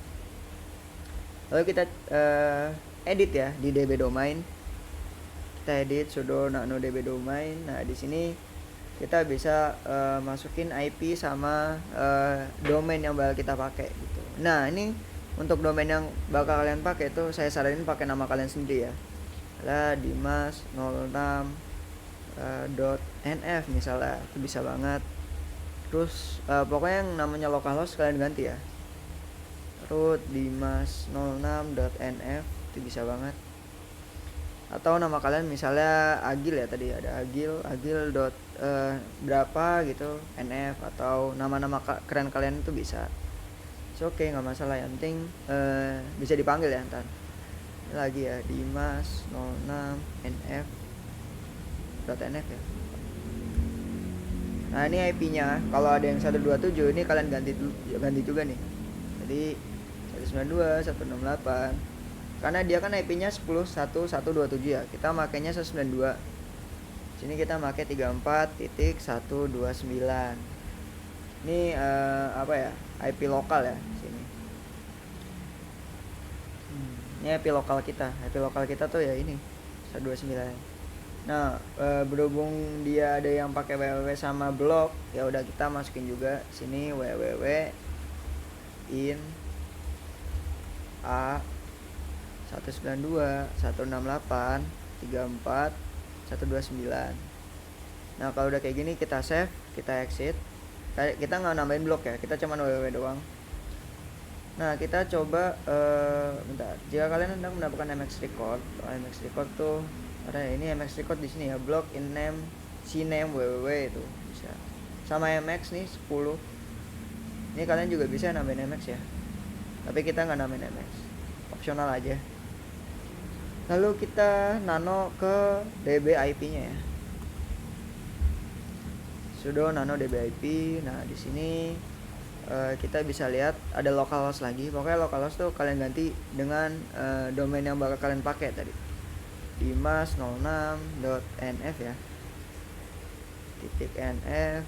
Lalu kita edit ya di db domain. Kita edit sudo nano db domain. Nah, di sini kita bisa masukin IP sama domain yang bakal kita pakai gitu. Nah, ini untuk domain yang bakal kalian pakai itu saya saranin pakai nama kalian sendiri ya. Adalah dimas06.nf misalnya, itu bisa banget. Terus pokoknya yang namanya localhost kalian ganti ya. Root dimas06.nf itu bisa banget. Atau nama kalian misalnya Agil ya, tadi ada Agil dot berapa gitu nf, atau nama-nama keren kalian itu bisa. Oke, nggak masalah, yang penting bisa dipanggil ya ntar. Ini lagi ya dimas06nf.nf ya. Nah, ini IP-nya kalau ada yang 127 ini kalian ganti juga nih. Jadi 192.168. Karena dia kan IP-nya 10.1.127 ya. Kita makainya 192. Sini kita pakai 34.129. Ini apa ya? IP lokal ya sini. Ini IP lokal kita. IP lokal kita tuh ya ini 129. Nah, berhubung dia ada yang pakai www sama blok, ya udah kita masukin juga sini www in a 192.168.34.129. Nah, kalau udah kayak gini kita save, kita exit. Kita nggak nambahin blok ya, kita cuma www doang. Nah, kita coba bentar. Jika kalian hendak mendapatkan MX record, MX record tuh ada ini MX record di sini ya, blok in name, cname, www itu bisa. Sama MX nih 10. Ini kalian juga bisa nambahin MX ya. Tapi kita nggak nambahin MX. Opsional aja. Lalu kita nano ke db IP-nya ya. Sudo nano db IP. Nah, di sini kita bisa lihat ada localhost lagi. Pokoknya localhost tuh kalian ganti dengan domain yang bakal kalian pakai tadi. dimas06.nf ya. .nf.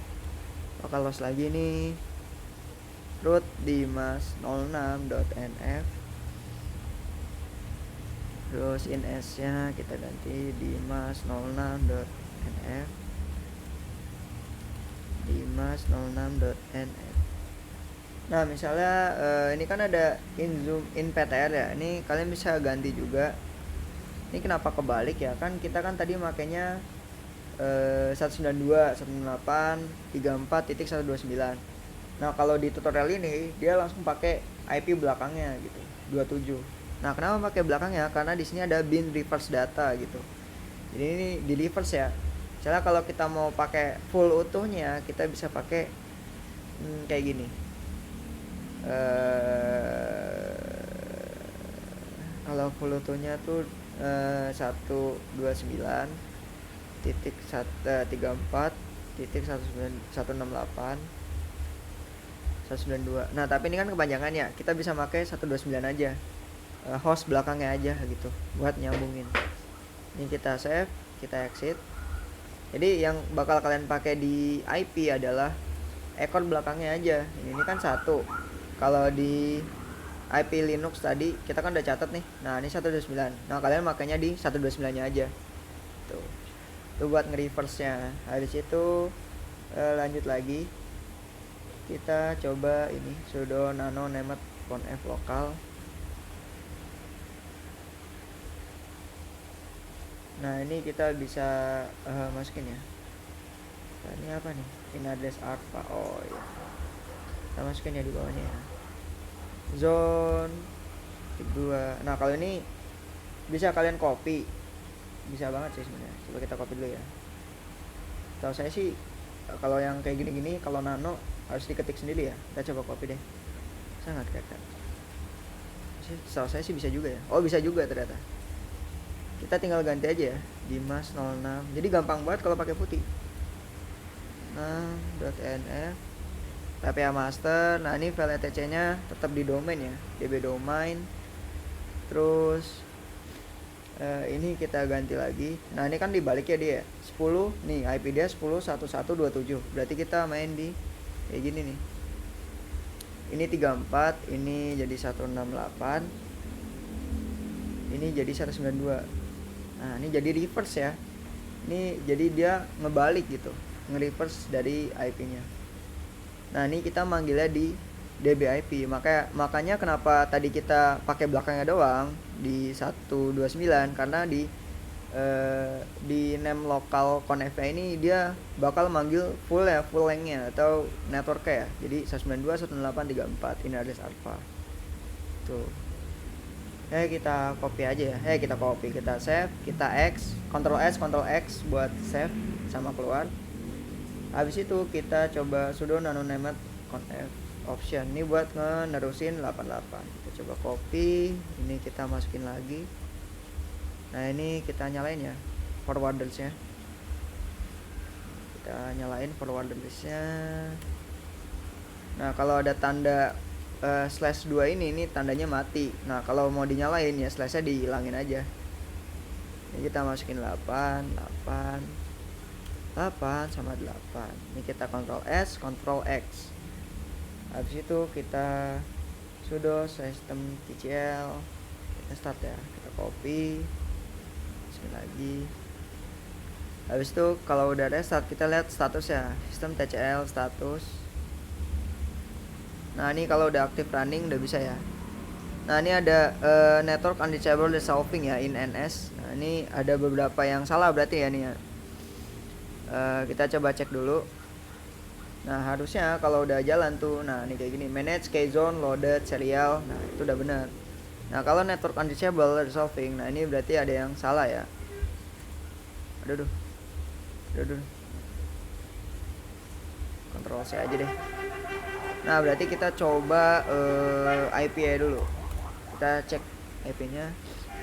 Localhost lagi nih. Root dimas06.nf. Terus in s-nya kita ganti dimas06.nf. dimas06.nf. Nah, misalnya ini kan ada in zoom in ptr ya. Ini kalian bisa ganti juga. Ini kenapa kebalik ya? Kan kita kan tadi makainya 192.168.34.129. Nah, kalau di tutorial ini dia langsung pakai IP belakangnya gitu, 27. Nah, kenapa pakai belakangnya? Karena di sini ada bin reverse data gitu. Jadi ini di reverse ya. Misalnya kalau kita mau pakai full utuhnya, kita bisa pakai kayak gini. Kalau full utuhnya tuh 129.34.168.192. Nah, tapi ini kan kepanjangannya. Kita bisa pakai 129 aja. Host belakangnya aja gitu buat nyambungin. Ini kita save, kita exit. Jadi yang bakal kalian pakai di IP adalah ekor belakangnya aja. Ini kan 1. Kalau di IP Linux tadi kita kan udah catat nih. Nah, ini 129. Nah, kalian makanya di 129-nya aja. Tuh. Itu buat nge-reverse-nya. Habis itu lanjut lagi. Kita coba ini sudo nano named conf lokal. Nah, ini kita bisa masukin ya. Nah, ini apa nih? In address alpha. Oh iya. Kita masukin ya di bawahnya ya. Zone skip 2. Nah kalau ini bisa kalian copy, bisa banget sih sebenarnya. Coba kita copy dulu ya. Tahu saya sih kalau yang kayak gini-gini kalau nano harus diketik sendiri ya. Kita coba copy deh. Sangat kelihatan. Tahu saya sih bisa juga ya. Oh bisa juga ternyata. Kita tinggal ganti aja ya, Dimas 06. Jadi gampang banget kalau pakai putih. Nah, .nf TPA master. Nah ini file etc nya tetap di domain ya, db domain. Terus ini kita ganti lagi. Nah ini kan dibalik ya dia 10 nih, IP dia 10.11.27. Berarti kita main di kayak gini nih, ini 34, ini jadi 168, ini jadi 192. Nah ini jadi reverse ya, ini jadi dia ngebalik gitu, nge-reverse dari IP nya. Nah ini kita manggilnya di DBIP, makanya kenapa tadi kita pakai belakangnya doang di 129, karena di name lokal conf ini dia bakal manggil full ya, full length-nya atau network-nya ya. Jadi 192.168.34 ini address alpha tuh. Kita copy aja ya. Kita copy, kita save, kita X, Ctrl S, Ctrl X buat save sama keluar. Habis itu kita coba sudo nano named conf option ini buat ngenerusin 88. Kita coba copy, ini kita masukin lagi. Nah ini kita nyalain ya forwarders nya, kita nyalain forwarders nya. Nah kalau ada tanda /2 ini tandanya mati. Nah kalau mau dinyalain ya /nya dihilangin aja. Ini kita masukin 8 sama 8. Ini kita Ctrl S, Ctrl X. Habis itu kita sudo systemtcl, kita start ya, kita copy, masukin lagi. Habis itu kalau udah restart kita lihat statusnya, systemtcl status. Nah ini kalau udah aktif running udah bisa ya. Nah ini ada network undisable resolving ya in NS. Nah ini ada beberapa yang salah berarti ya nih ya. Kita coba cek dulu. Nah harusnya kalau udah jalan tuh, nah ini kayak gini, manage keyzone loaded serial. Nah itu udah benar. Nah kalau network undisable resolving, nah ini berarti ada yang salah ya. Aduh Ctrl C aja deh. Nah berarti kita coba IP nya dulu, kita cek IP nya.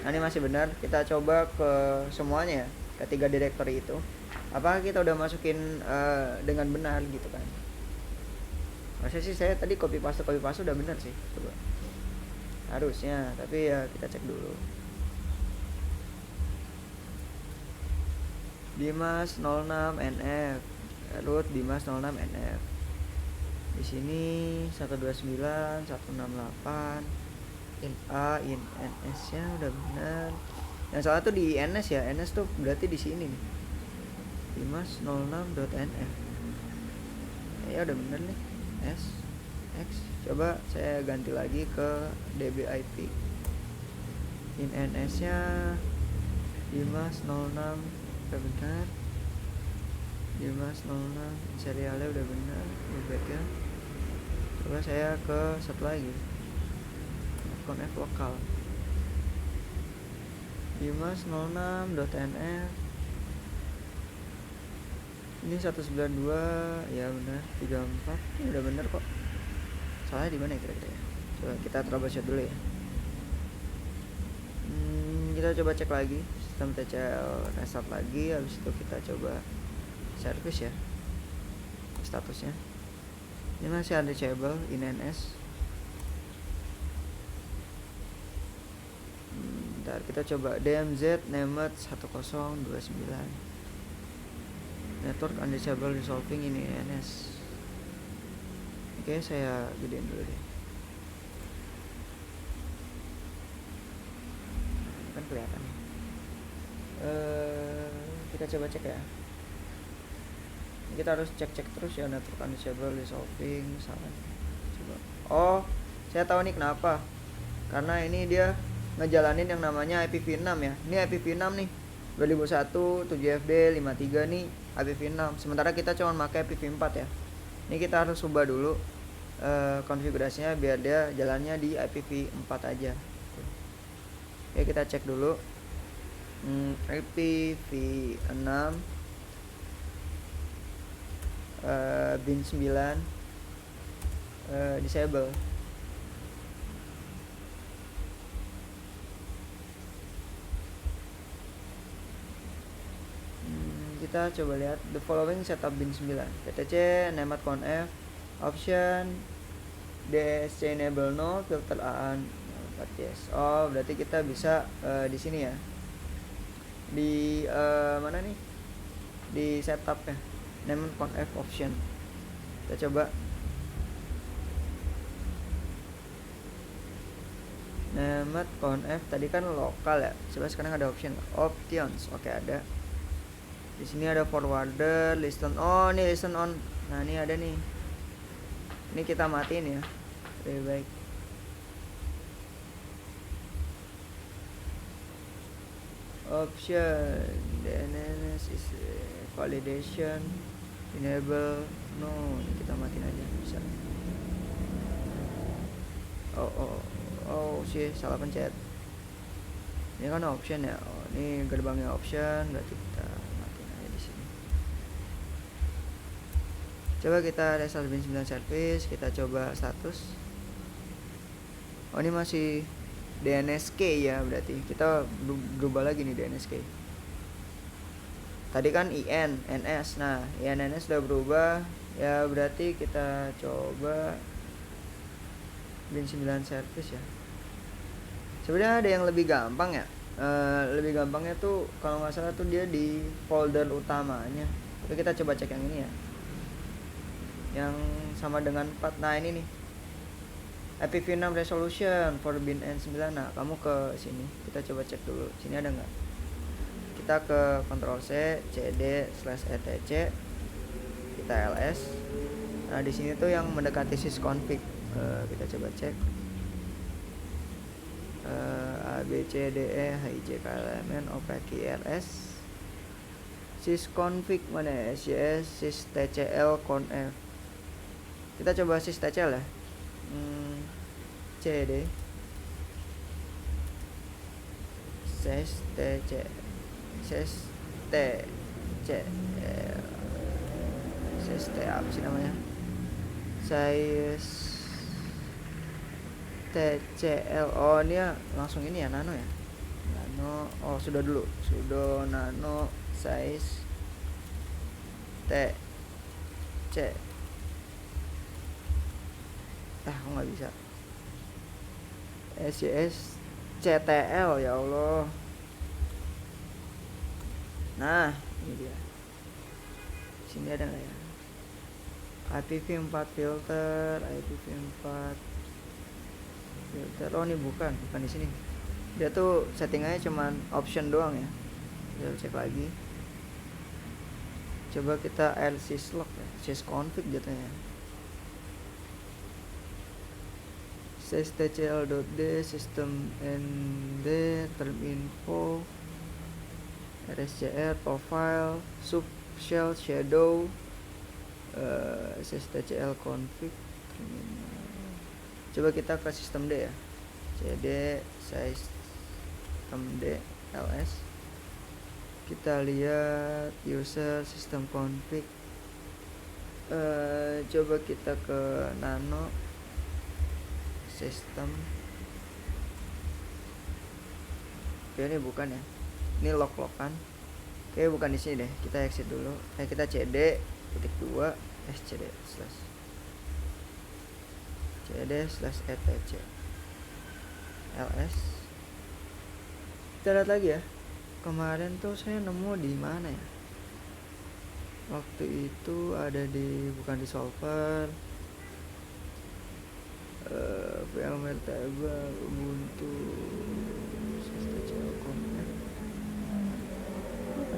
Nah ini masih benar. Kita coba ke semuanya ya, ketiga directory itu, apakah kita udah masukin dengan benar gitu kan. Maksudnya sih saya tadi copy paste udah benar sih, coba harusnya, tapi ya kita cek dulu. Dimas 06 NF root Dimas 06 NF. Di sini 129 168 in A in NS nya udah benar. Yang salah tuh di NS ya, NS tuh berarti di sini nih, dimas06.nf. Ya udah bener nih, S X. Coba saya ganti lagi ke DBIP. In NS nya dimas06 udah benar, dimas06 serialnya udah benar, back ya. Coba saya ke satu lagi, conf lokal dimas06.nf. Ini 192 ya benar, 34 ini udah benar kok. Salahnya di mana ya kira-kira ya? Coba kita troubleshoot dulu ya. Kita coba cek lagi sistem TCL, restart lagi. Habis itu kita coba service ya, statusnya ini masih undisable in NS. Bentar, kita coba DMZ named 1029 network undisable resolving ini NS. Oke, saya gedein dulu deh, kan kelihatan. Kita coba cek ya. Kita harus cek terus ya network undisable resolving salah. Coba. Oh, saya tahu nih kenapa. Karena ini dia ngejalanin yang namanya IPv6 ya. Ini IPv6 nih. 2001 7FD 53 nih IPv6. Sementara kita cuma pakai IPv4 ya. Ini kita harus ubah dulu konfigurasinya biar dia jalannya di IPv4 aja. Oke, kita cek dulu. IPv6 bin 9 disable. Kita coba lihat the following setup bin 9 PTC nemat conf option DSC enable no filter aan 4 yes. Oh, berarti kita bisa di sini ya, di mana nih, di setup ya, nemat conf option. Kita coba nemat conf tadi kan lokal ya, coba sekarang ada option options. Oke, ada di sini, ada forwarder, listen. Oh, ini listen on. Nah, ini ada nih, ini kita matiin ya, lebih baik. Option DNS is validation enable no, ini kita matiin aja, bisa. Oh sih, salah pencet. Ini kan option ya. Oh, ini gerbangnya option, berarti kita matiin aja di sini. Coba kita restart bin 9 service, kita coba status. Oh, ini masih DNSK ya, berarti kita berubah lagi nih DNSK. Tadi kan IN, NS. Nah, IN NS udah berubah ya, berarti kita coba bin 9 service ya. Sebenarnya ada yang lebih gampang ya. Lebih gampangnya tuh kalau nggak salah tuh dia di folder utamanya. Tapi kita coba cek yang ini ya, yang sama dengan 4. Nah, ini nih, IPv6 resolution for bin N9. Nah, kamu ke sini, kita coba cek dulu sini ada nggak. Kita ke Ctrl C cd/etc, kita ls. Nah, di sini tuh yang mendekati sysconfig. Kita coba cek abcde hijklmn opqrs sysconfig mana ya, systcl conf. Kita coba systcl ya, cd systcl apa sih namanya, TCL. Oh, ini ya langsung ini ya, nano ya, nano. Oh, sudo nano size TC. Kok nggak bisa, SCS CTL, ya Allah. Nah, ini dia, sini ada nggak ya, IPv4 filter, IPv4 filter. Oh, ini bukan di sini. Dia tuh settingannya cuman option doang ya. Kita cek lagi. Coba kita lsyslog ya, sysconfig jatuhnya. systcl.d system nd term info rscr profile sub shell shadow systcl config. Coba kita ke sistem D ya, cd system D ls. Kita lihat user system config. Coba kita ke nano sistem. Oke, ini bukan ya, ini lock-lockan. Oke, bukan di sini deh, kita exit dulu. Kita cd _, cd/etc ls. Kita lihat lagi ya, kemarin tuh saya nemu di mana ya, waktu itu ada di, bukan di solver, VMware table Ubuntu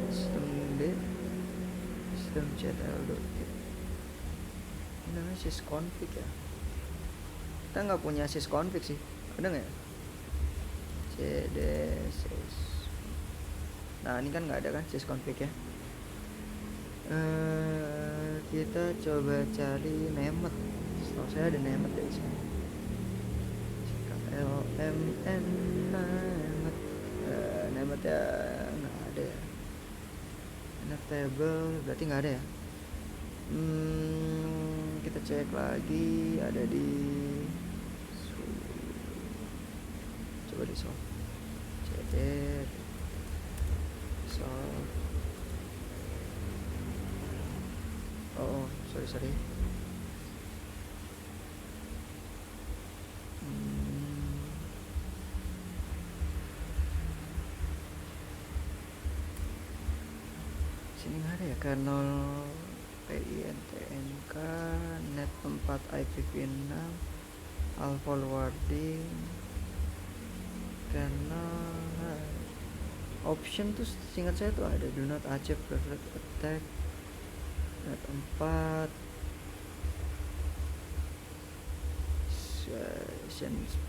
sistem D sistem ctl.d. Ini namanya sysconfig ya. Kita nggak punya sysconfig sih, ada nggak ya, cd sys. Nah, ini kan nggak ada kan sysconfig ya. Kita coba cari nemet. Setahu saya ada nemet dari sini, lmn nemet. download ya, nggak ada ya. NF table berarti nggak ada ya. Kita cek lagi, ada di coba di solve, cd solve. Oh sorry. Sini nggak ada ya, kernel PINTNK net 4 IPv6 all forwarding kernel option tuh singkat saya tuh ada do not achieve preferred attack net 4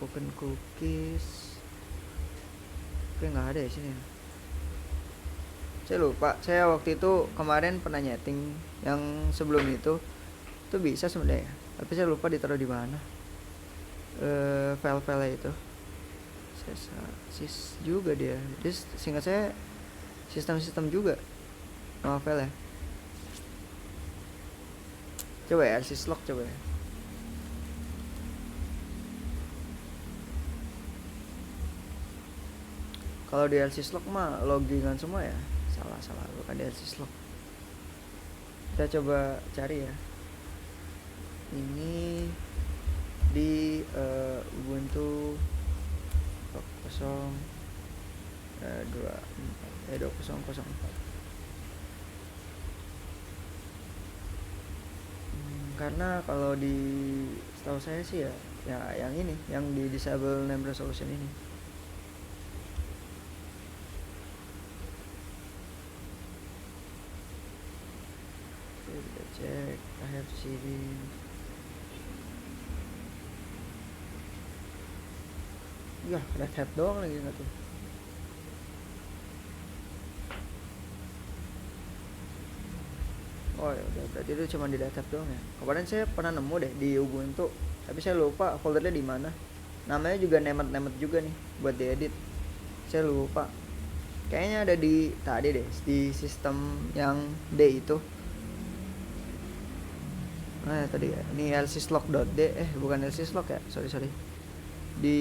spoken cookies. Oke, nggak ada ya sini. Saya lupa, saya waktu itu kemarin pernah nyeting yang sebelum itu tuh bisa sebenarnya, tapi saya lupa ditaruh di mana file-file itu. Sis juga dia, jadi singkat saya sistem juga nama file ya. Coba ya syslog coba ya. Kalau di syslog mah logingan semua ya. Salah bukan di syslog. Kita coba cari ya. Ini di Ubuntu 2004. Karena kalau di setahu saya sih ya yang ini, yang di disable name resolution ini. Kita cek I have CD. Ya, red hat doang lagi nggak tuh. Oh ya udah, berarti itu cuma di red hat doang ya. Kemarin saya pernah nemu deh di Ubuntu, tapi saya lupa foldernya di mana. Namanya juga nemet juga nih buat diedit. Saya lupa. Kayaknya ada di tadi deh, di sistem yang D itu. Nah ya, tadi ya. Ini lsyslog.d, bukan lsyslog ya, sorry. Di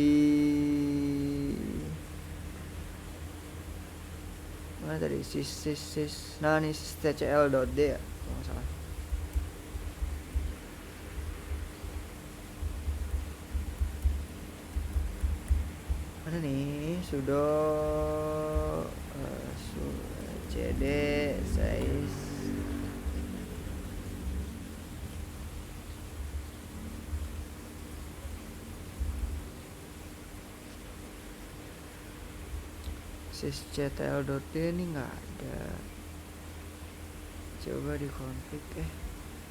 mana tadi nah ini tcl.d ya kalau nggak salah. Mana nih sudo cd size sysctl.d ini nggak ada. Coba di config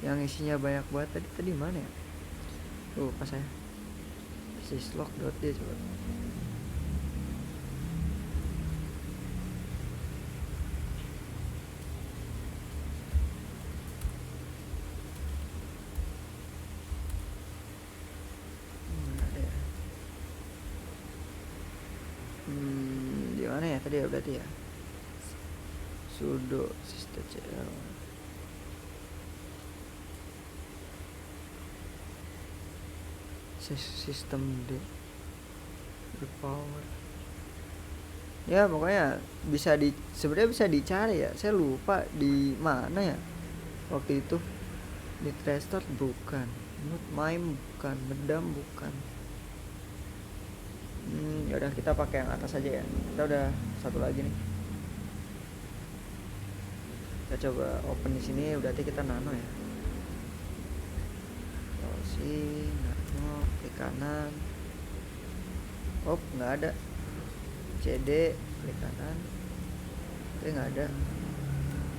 yang isinya banyak banget tadi mana ya, pas saya syslog.d coba. Ada ya. Di mana ya tadi ya, berarti ya sudo sysctl sistem D the power ya, pokoknya sebenarnya bisa dicari ya. Saya lupa di mana ya waktu itu. Di restart bukan, not mime bukan, medam bukan. Yaudah kita pakai yang atas aja ya. Kita udah satu lagi nih. Kita coba open di sini, berarti kita nano ya. Browsing, nano, klik kanan. Nggak ada. CD, klik kanan. Nggak ada.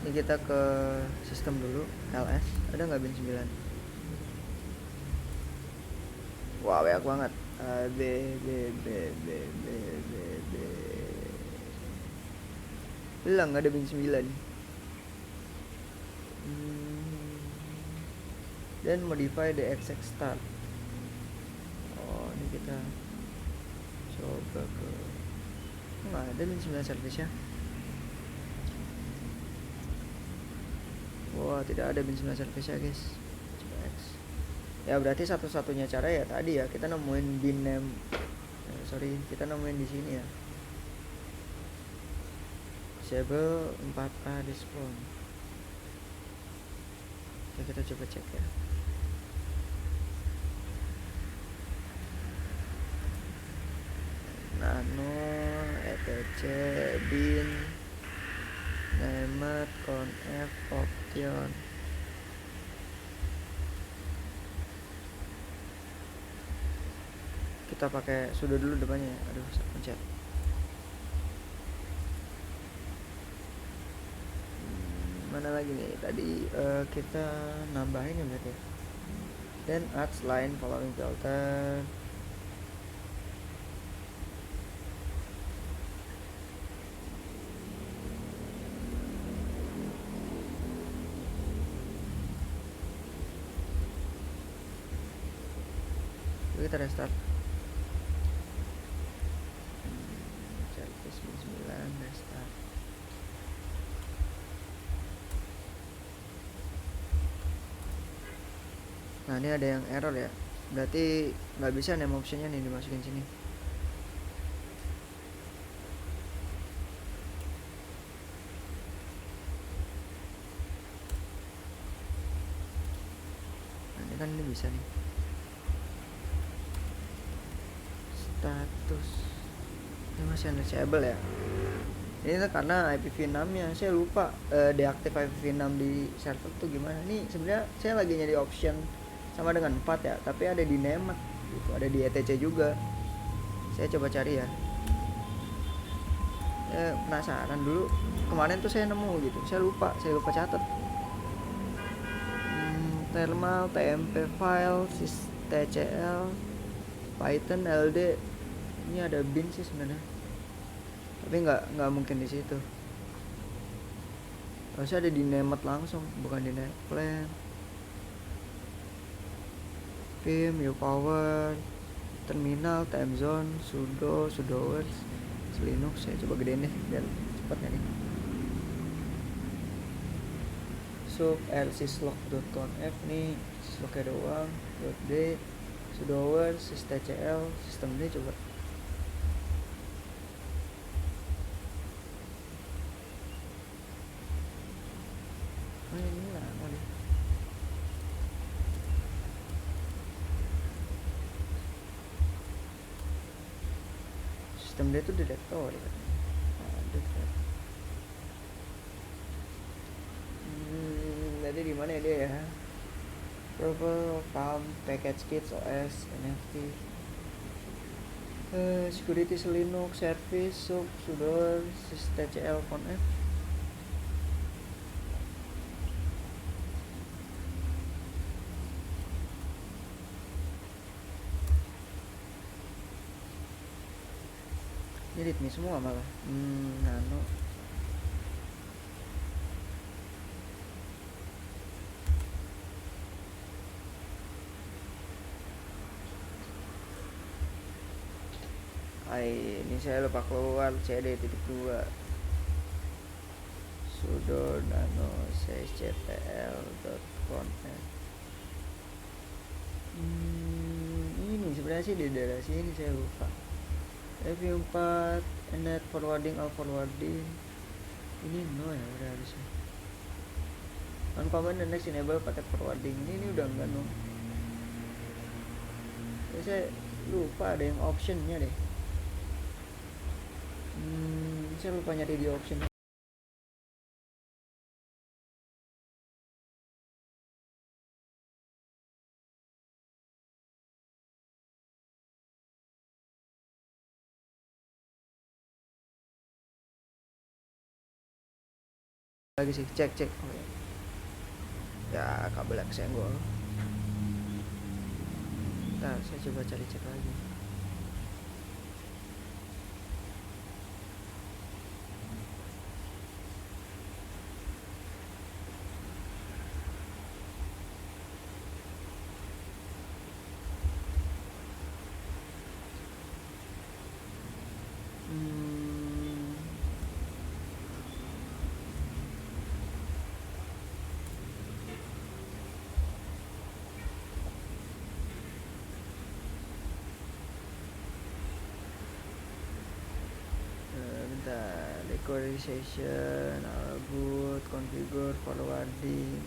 Ini kita ke sistem dulu, ls. Ada nggak bin 9? Wah, banyak banget. B hilang, nggak ada bin 9. Dan modify the exec start. Ini kita coba ke Nggak ada bin 9 service ya. Wah, tidak ada bin 9 service ya guys. Coba X. Ya berarti satu-satunya cara ya tadi ya kita nemuin bin name. Kita nemuin di sini ya. Disable 4A respawn. Oke, kita coba cek ya. Nano etc bin named conf option. Kita pakai sudo dulu depannya ya. Aduh, saya pencet. Mana lagi nih? Tadi kita nambahin ya berarti. Then add line following filter. Kita restart. Service 9 restart. Nah ini ada yang error ya, berarti nggak bisa name optionnya nih dimasukin sini. Nah ini kan ini bisa nih. Status ini masih unreachable ya. Ini tuh karena IPv6 nya saya lupa deaktif IPv6 di server tuh gimana. Nih sebenarnya saya lagi nyari option sama dengan 4 ya, tapi ada di Nemet gitu, ada di etc juga. Saya coba cari ya. Penasaran dulu kemarin tuh saya nemu gitu, saya lupa catat. Thermal tmp file tcl python ld. Ini ada bin sih sebenarnya, tapi nggak mungkin di situ. Harusnya ada di Nemet langsung, bukan di Netplan. Vim, upower, terminal, time zone, sudo words, Linux. Saya coba gedein deh biar cepatnya nih. Sub rsyslog.conf nih, syslognya doang. .d sudo words, systemcl, sistem ini coba. Oh ini lama nih. Sistem dia tuh direktori katanya. Jadi di mana dia ya? Proper farm package kits OS NFT. Security Linux service sub sudo systemcl conf. Ini readme semua malah. Nano. Ini saya lupa keluar cd.2 sudo nano sctl.conf. Ini sebenarnya sih di daerah sini saya lupa. Review 4 net forwarding all forwarding ini no ya udah harusnya uncommon and next enable paket forwarding ini udah enggak no. Saya lupa ada yang optionnya deh. Saya lupa nyari di option. Lagi sih cek oh, ya kabel yang kesenggol. Nah saya coba cari cek lagi. Synchronization, boot, configure, forwarding.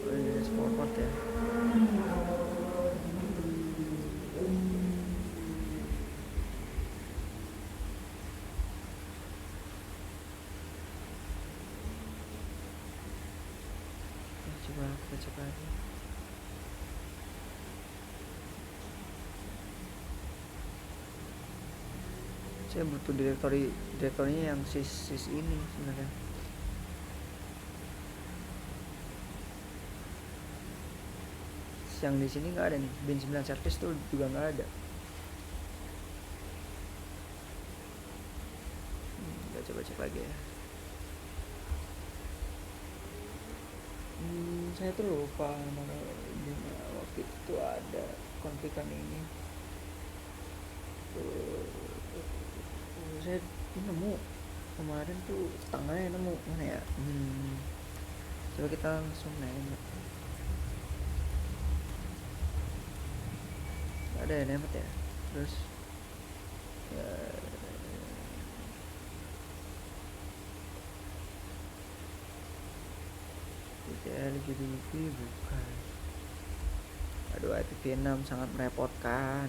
Oh, ini forward ya. Coba kita cek lagi. Saya butuh direktorinya yang sys ini sebenarnya. Yang di sini nggak ada nih, bin 9 service tuh juga nggak ada. Kita coba cek lagi ya. Saya tuh lupa nama waktu itu ada konflikan ini. Saya nemu kemarin tuh tangannya nemu mana ya. Coba kita langsung nanya. Ada ya nemet ya. Terus LGBT bukan. Aduh, IPv6 sangat merepotkan.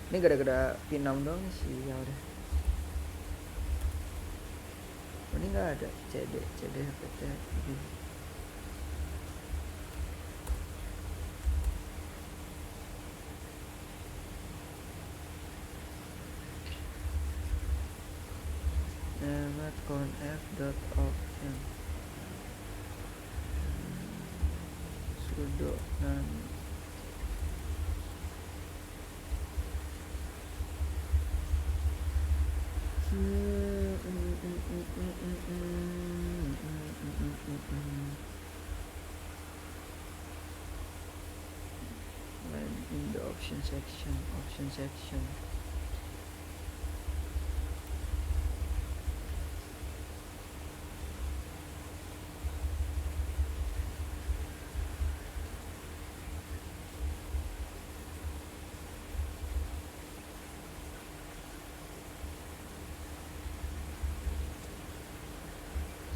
Ini gara-gara P6 dong sih, ya udah. Ini nggak ada CD PT. Nemet conf.option sudo nan in the option section.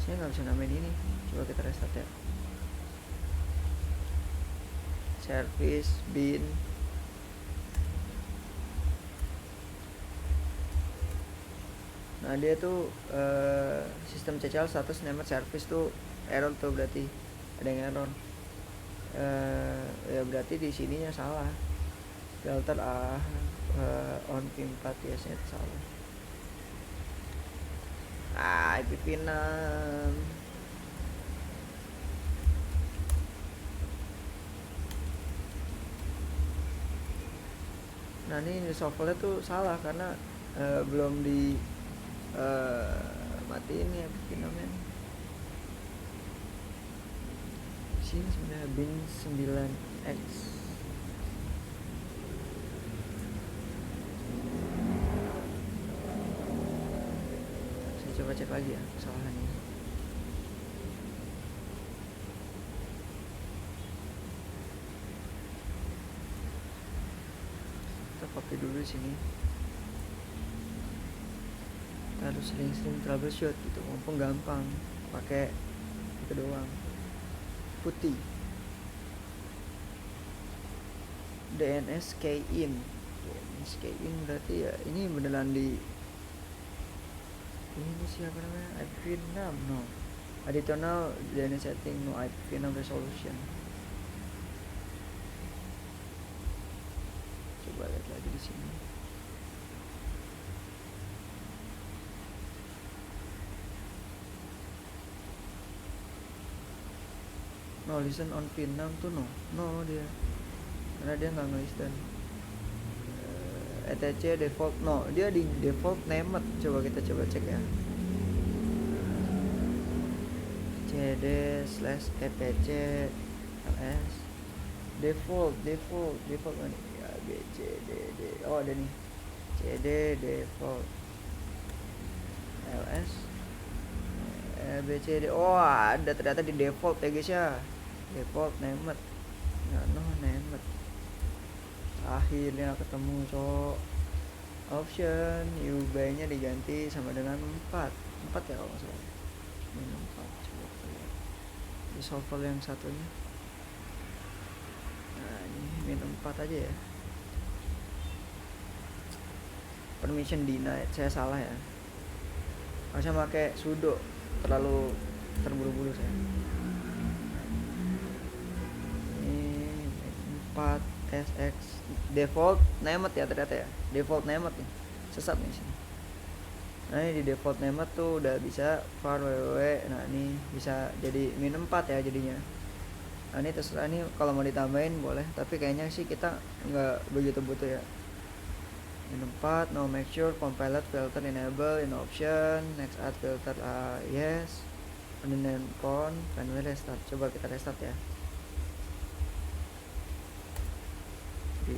Saya nggak bisa namain ini. Coba kita restart ya. Service bin. Nah dia tuh sistem CCL status nemet service tuh error tuh, berarti ada yang error. Ya berarti di sininya salah. Filter on P4 biasanya salah. IPv6. Nah ini software tuh salah karena belum di matiin ya IPv6-nya. Sini sebenarnya bin 9X. Coba cek lagi ya kesalahannya. Kita copy dulu di sini. Kita harus sering-sering troubleshoot gitu, mumpung gampang pakai itu doang. Putih. DNS key in berarti ya ini beneran di ini siapa namanya, IPv6 no additional DNS setting, no IPv6 resolution. Coba lihat lagi di sini. No listen on P6 tuh no dia, karena dia nggak nge-listen. etc default no, dia di default nemet. Coba kita cek ya. cd/etc ls default mana ya, bcdd ada nih, cd default ls ABCD. Oh, ada ternyata di default ya guys ya. Default named. Nano named. Akhirnya ketemu cok. Option UB-nya diganti sama dengan 4 ya kalau nggak salah. Min 4. Coba kita lihat di solver yang satunya. Nah ini min 4 aja ya. Permission denied, saya salah ya, harusnya pakai sudo, terlalu terburu-buru saya. Ini 4 SX default named ya ternyata ya, default named nih, sesat nih sini. Nah ini di default named tuh udah bisa var www. Nah ini bisa jadi min 4 ya jadinya. Nah ini terserah nih kalau mau ditambahin boleh, tapi kayaknya sih kita nggak begitu butuh ya. Min 4, no make sure compiled filter enable in option, next add filter yes, and then con finally restart. Coba kita restart ya. 506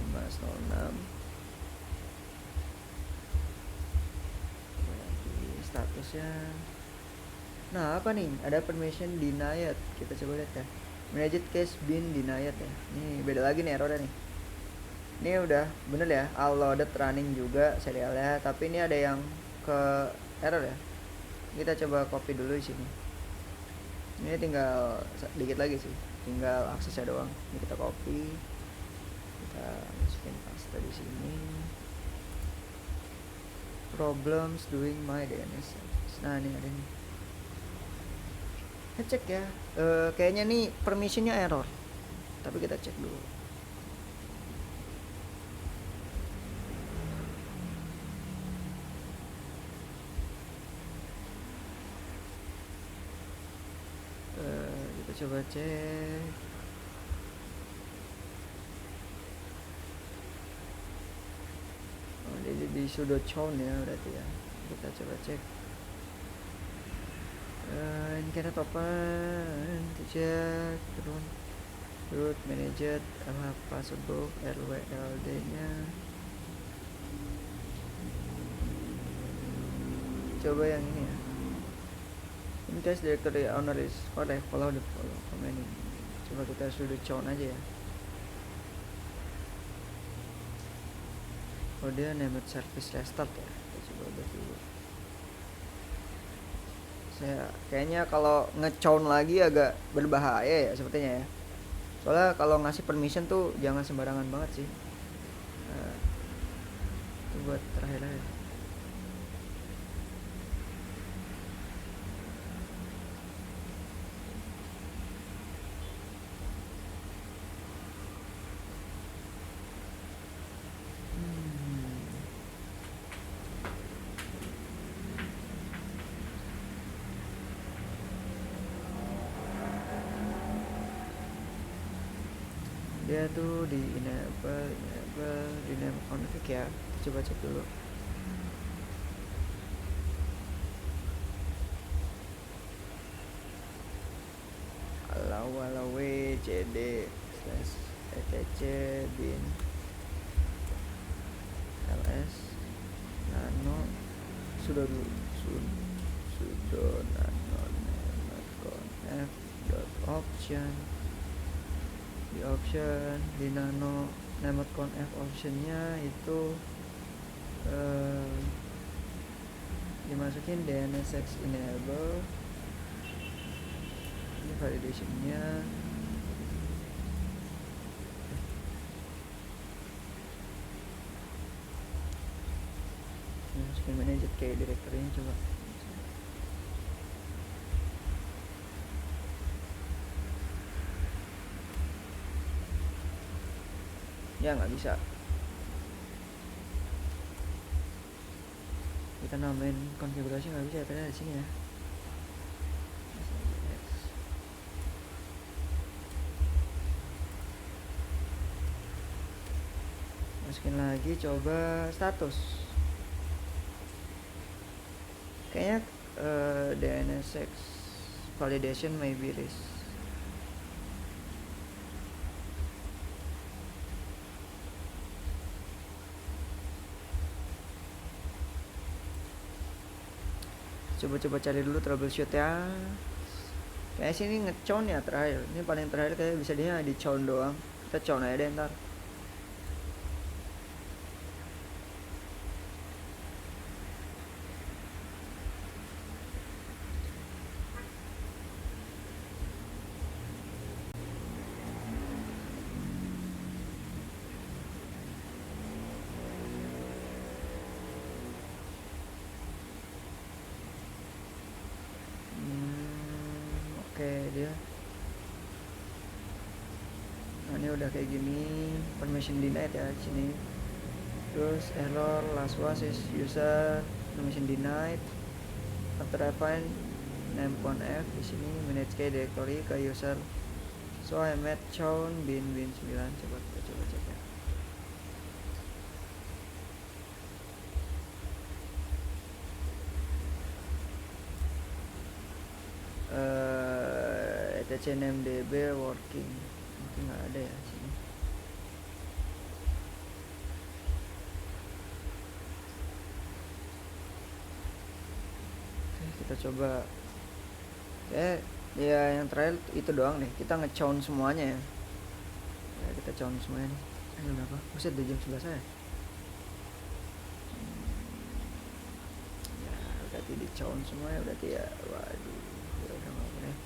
statusnya. Nah apa nih, ada permission denied, kita coba lihat ya. Managed case bin denied ya. Ini beda lagi nih errornya nih. Ini udah bener ya, all loaded running juga serialnya, tapi ini ada yang ke error ya. Kita coba copy dulu di sini. Ini tinggal dikit lagi sih, tinggal aksesnya doang. Ini kita copy, kita masukin paste di sini. Problems doing my DNS. Nah ini ada nih. Ngecek ya, kayaknya nih permissionnya error, tapi kita cek dulu. Kita coba cek. Oh, dia di sudo chown ya berarti ya. Kita coba cek. Ini kita open to check root manager password rwld nya. Coba yang ini ya. In case directory owner is correct, follow the command. Coba kita sudo chown aja ya. Oh dia named service restart ya. Kita coba buat dulu. Saya kayaknya kalau ngechown lagi agak berbahaya ya sepertinya ya. Soalnya kalau ngasih permission tuh jangan sembarangan banget sih. Nah, itu buat terakhir aja. Dia tuh di enable config ya. Coba cek dulu. Walau cd / etc bin ls nano sudo nano f dot option di option di nano nemotcon f optionnya itu dimasukin DNSX enable. Ini validationnya. Masukin manage kayak directory-nya coba. Ya nggak bisa. Kita namain konfigurasi nggak bisa, ternyata di sini ya. Masukin lagi, coba status. Kayaknya DNSX validation may be risk. Coba cari dulu troubleshoot ya. Kayaknya sini ngecown ya terakhir. Ini paling terakhir kayak bisa dia di cown doang. Kita cown aja deh ntar. Oke dia. Nah ini udah kayak gini, permission denied ya sini. Terus error last was is user permission denied. After I find name.f di sini manage key directory ke user. So I made chown bin 9. Coba cek ya. etc name db working mungkin nggak ada ya sini. Oke, kita coba ya yang terakhir itu doang nih, kita nge-chown semuanya ya. Kita chown semuanya nih. Ini berapa? Buset, udah jam 11 ya. Ya berarti di chown semuanya berarti ya. Waduh, ya udah nggak boleh.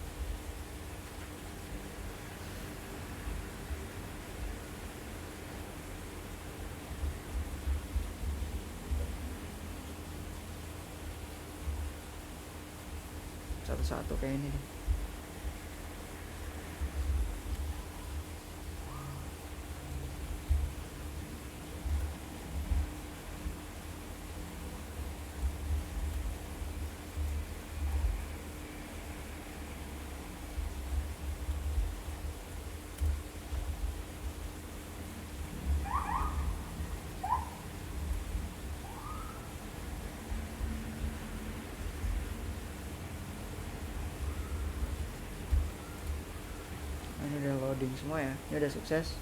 Satu-satu kayak ini nih. Ini udah loading semua ya, ini udah sukses.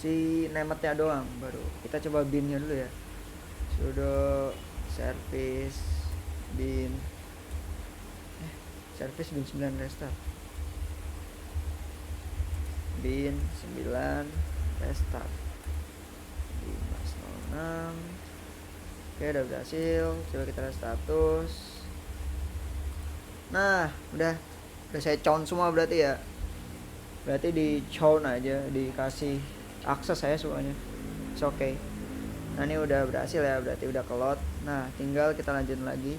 Si nemetnya doang baru kita coba binnya dulu ya. Sudo service bin service bin 9 restart bin 9 restart 506. Oke udah berhasil. Coba kita lihat status. Nah udah saya chown semua berarti ya. Berarti di chown aja, dikasih akses saya semuanya. It's okay. Nah ini udah berhasil ya, berarti udah ke load. Nah tinggal kita lanjutin lagi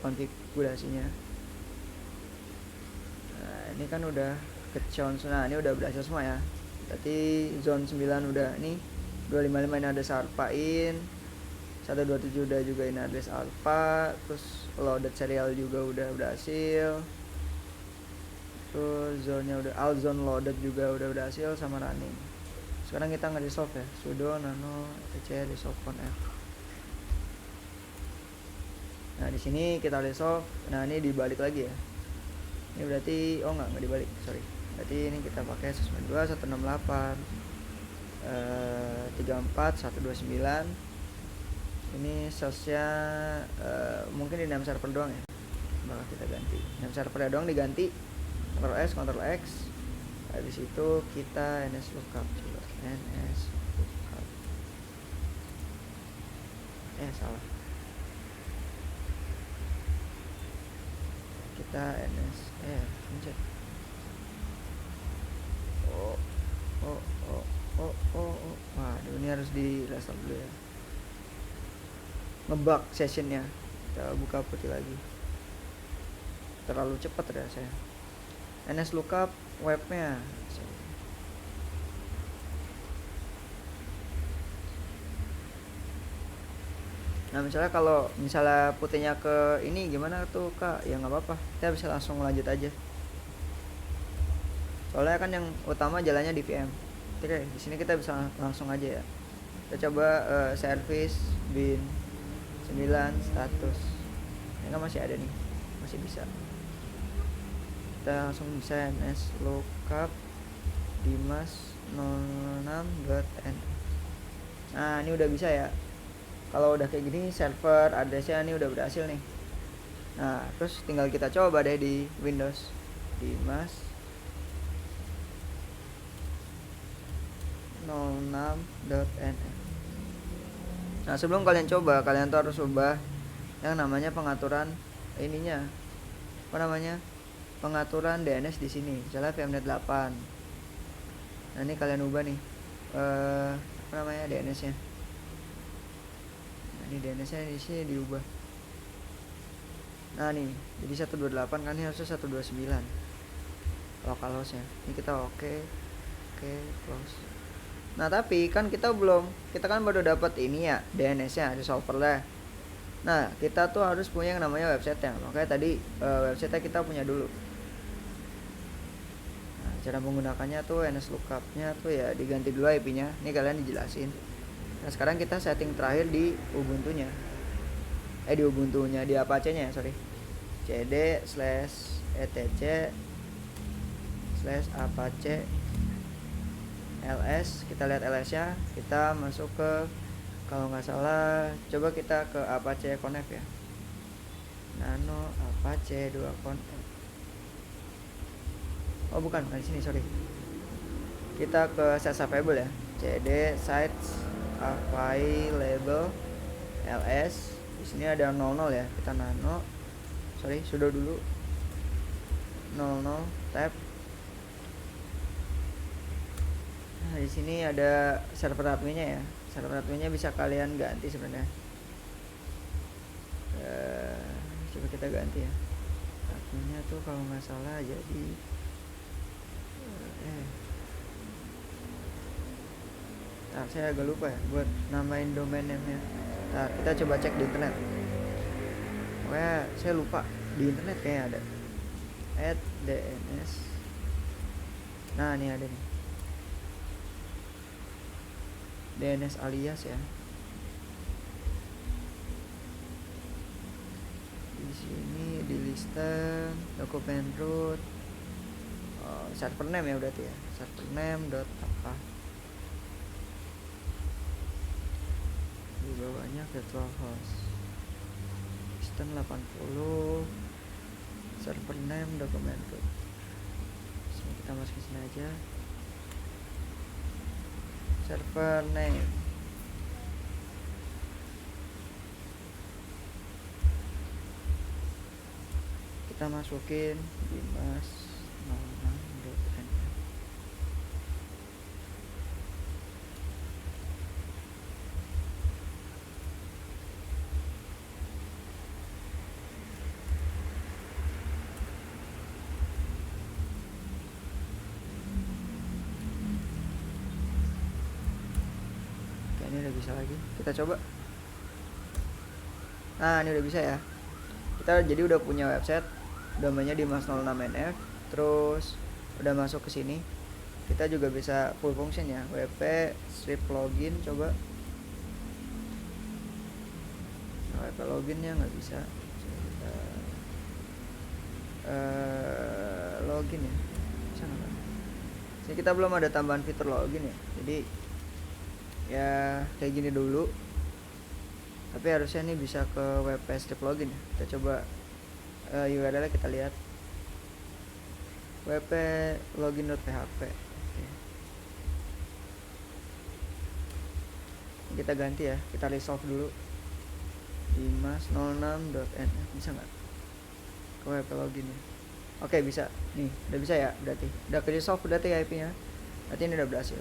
konfigurasinya. Nah ini kan udah ke chown. Nah ini udah berhasil semua ya. Berarti zone 9 udah nih. 255 ini ada alpha in. 127 udah juga ini address alpha. Terus loaded serial juga udah berhasil. Terus zone-nya udah, all zone loaded juga udah berhasil sama running. Sekarang kita nge-resolve ya, sudo nano etc resolve conf. Nah di sini kita resolve. Nah ini dibalik lagi ya. Ini berarti nggak dibalik, sorry. Berarti ini kita pakai 192 168 34 129. Ini source-nya mungkin di name server doang ya. Bakal kita ganti. Name server doang diganti. Ctrl X. Habis itu kita ns lookup. Coba ns lookup. Salah. Kita ns pencet. Waduh, ini harus di restart dulu ya. Ngebug sessionnya. Kita buka putih lagi. Terlalu cepat ya saya. ns lookup webnya. Nah misalnya kalau putihnya ke ini gimana tuh kak, ya nggak apa-apa, kita bisa langsung lanjut aja. Soalnya kan yang utama jalannya di VM. Oke, di sini kita bisa langsung aja ya. Kita coba service bin 9 status. Ini kan masih ada nih, masih bisa. Kita langsung bisa ns lookup dimas06.n. Nah ini udah bisa ya. Kalau udah kayak gini server addressnya ini udah berhasil nih. Nah terus tinggal kita coba deh di Windows, Dimas 06.nf. Nah sebelum kalian coba, kalian tuh harus ubah yang namanya pengaturan ininya, apa namanya, pengaturan DNS di sini. Misalnya VMnet 8. Nah ini kalian ubah nih, apa namanya, DNS-nya. Nah ini DNS-nya di sini diubah. Nah nih jadi 128 kan, ini harusnya 129 localhost-nya. Ini kita oke, close. Nah tapi kan kita kan baru dapat ini ya, DNS-nya, resolver lah. Nah kita tuh harus punya yang namanya website-nya. Makanya tadi website-nya kita punya dulu. Nah cara menggunakannya tuh nslookup-nya tuh ya diganti dulu IP-nya. Ini kalian dijelasin. Nah sekarang kita setting terakhir di Ubuntu-nya. Di Ubuntu-nya, di Apache-nya sorry. cd/etc/apache ls. Kita lihat ls-nya, kita masuk ke, kalau nggak salah coba kita ke Apache Connect ya, nano Apache 2 Connect. Oh bukan di sini sorry, kita ke sites available ya, cd sites available ls. Di sini ada 00 ya, kita nano sudo dulu 00 tab. Nah di sini ada server adminnya ya, server adminnya bisa kalian ganti sebenarnya. Coba kita ganti ya, adminnya tuh kalau nggak salah jadi saya agak lupa ya buat namain domain name-nya. Nah kita coba cek di internet. Wah saya lupa, di internet kayaknya ada @dns. Nah ini ada nih, DNS alias ya. Di sini di listen dokumen root, server name ya berarti ya, server name dot apa, di bawahnya virtual host listen 80, server name dokumen root. Sini kita masukin sini aja, server name. Kita masukin Dimas 06.nf. Ini udah bisa lagi, kita coba. Nah ini udah bisa ya, kita jadi udah punya website, domainnya Dimas 06nf. Terus udah masuk ke sini, kita juga bisa full function ya, wp strip login. Coba wp loginnya nggak bisa, kita login ya, bisa nggak? Jadi kita belum ada tambahan fitur login ya, jadi ya kayak gini dulu. Tapi harusnya ini bisa ke wp strip login ya. Kita coba URL kita lihat, wp login.php. Kita ganti ya, kita resolve dulu Dimas 06.nf. bisa nggak ke wp login ya? Oke bisa nih, udah bisa ya, berarti udah ke resolve berarti IP nya, berarti ini udah berhasil.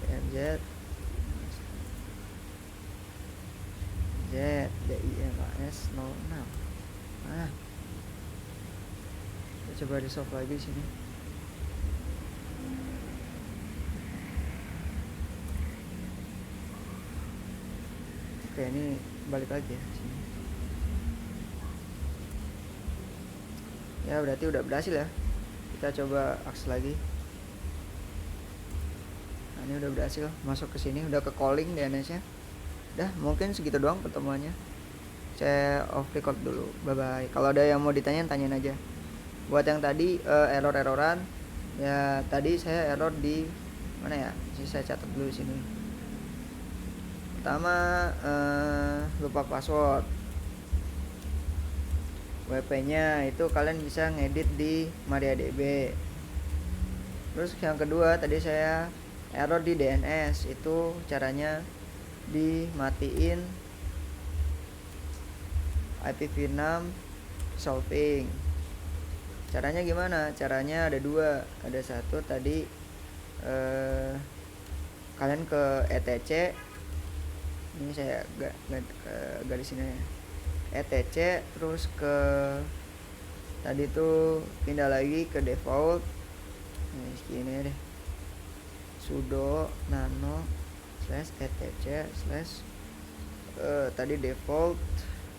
DMZ DIMAS 06. Nah kita coba resolve lagi sini. Oke ini balik lagi ya sini. Ya berarti udah berhasil ya. Kita coba akses lagi. Nah ini udah berhasil masuk ke sini, udah ke calling DNS nya. Dah mungkin segitu doang pertemuannya. Saya off record dulu, bye bye. Kalau ada yang mau ditanyain, tanyain aja. Buat yang tadi error-erroran ya, tadi saya error di mana ya, saya catat dulu sini. Pertama lupa password. WP-nya itu kalian bisa ngedit di MariaDB. Terus yang kedua tadi saya error di DNS, itu caranya dimatiin IPv6 solving. Caranya gimana? Caranya ada dua. Ada satu tadi kalian ke etc, ini saya garis ini ya, etc, terus ke tadi tuh pindah lagi ke default. Ini segini deh, sudo nano slash etc slash tadi default,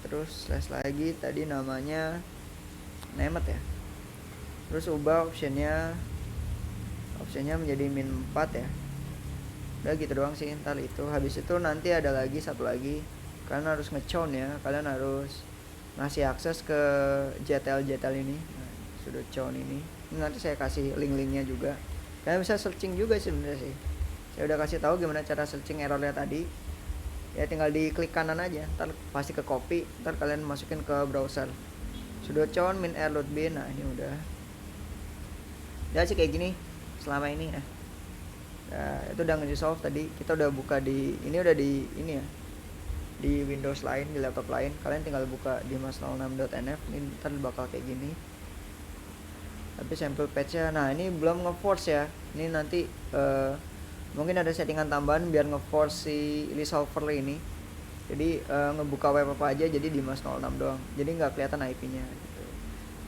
terus slash lagi tadi namanya nemet ya, terus ubah optionnya menjadi min 4 ya. Udah gitu doang sih. Ntar itu habis itu nanti ada lagi satu lagi, kalian harus nge-chown ya, kalian harus ngasih akses ke JTL ini. Nah, sudah chown ini nanti saya kasih link-linknya juga, kalian bisa searching juga sebenarnya sih. Saya udah kasih tahu gimana cara searching errornya tadi ya, tinggal di klik kanan aja, ntar pasti ke copy, ntar kalian masukin ke browser sudo chown min error bin. Nah ini udah sih kayak gini selama ini ya. Nah, itu udah nge-resolve tadi. Kita udah buka di ini, udah di ini ya, di Windows lain, di laptop lain. Kalian tinggal buka dimas06.nf. Ini ntar bakal kayak gini. Tapi sampel patch-nya, nah ini belum nge-force ya. Ini nanti mungkin ada settingan tambahan biar nge-force si resolver ini. Jadi ngebuka web apa aja jadi dimas06 doang. Jadi nggak kelihatan IP-nya gitu.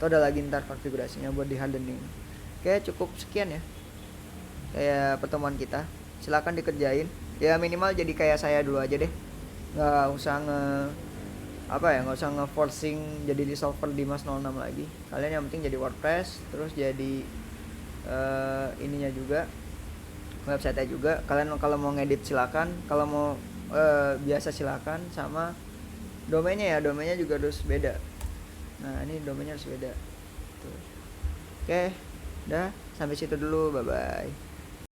Itu ada lagi ntar konfigurasinya buat di hardening. Oke, cukup sekian ya kayak pertemuan kita. Silakan dikerjain ya, minimal jadi kayak saya dulu aja deh, nggak usah nggak usah nge-forcing jadi resolver Dimas06 lagi. Kalian yang penting jadi WordPress, terus jadi ininya juga, website-nya juga. Kalian kalau mau ngedit silakan, kalau mau biasa silakan, sama domainnya ya, domainnya juga harus beda. Nah ini domainnya harus beda tuh. Oke, udah sampai situ dulu, bye bye.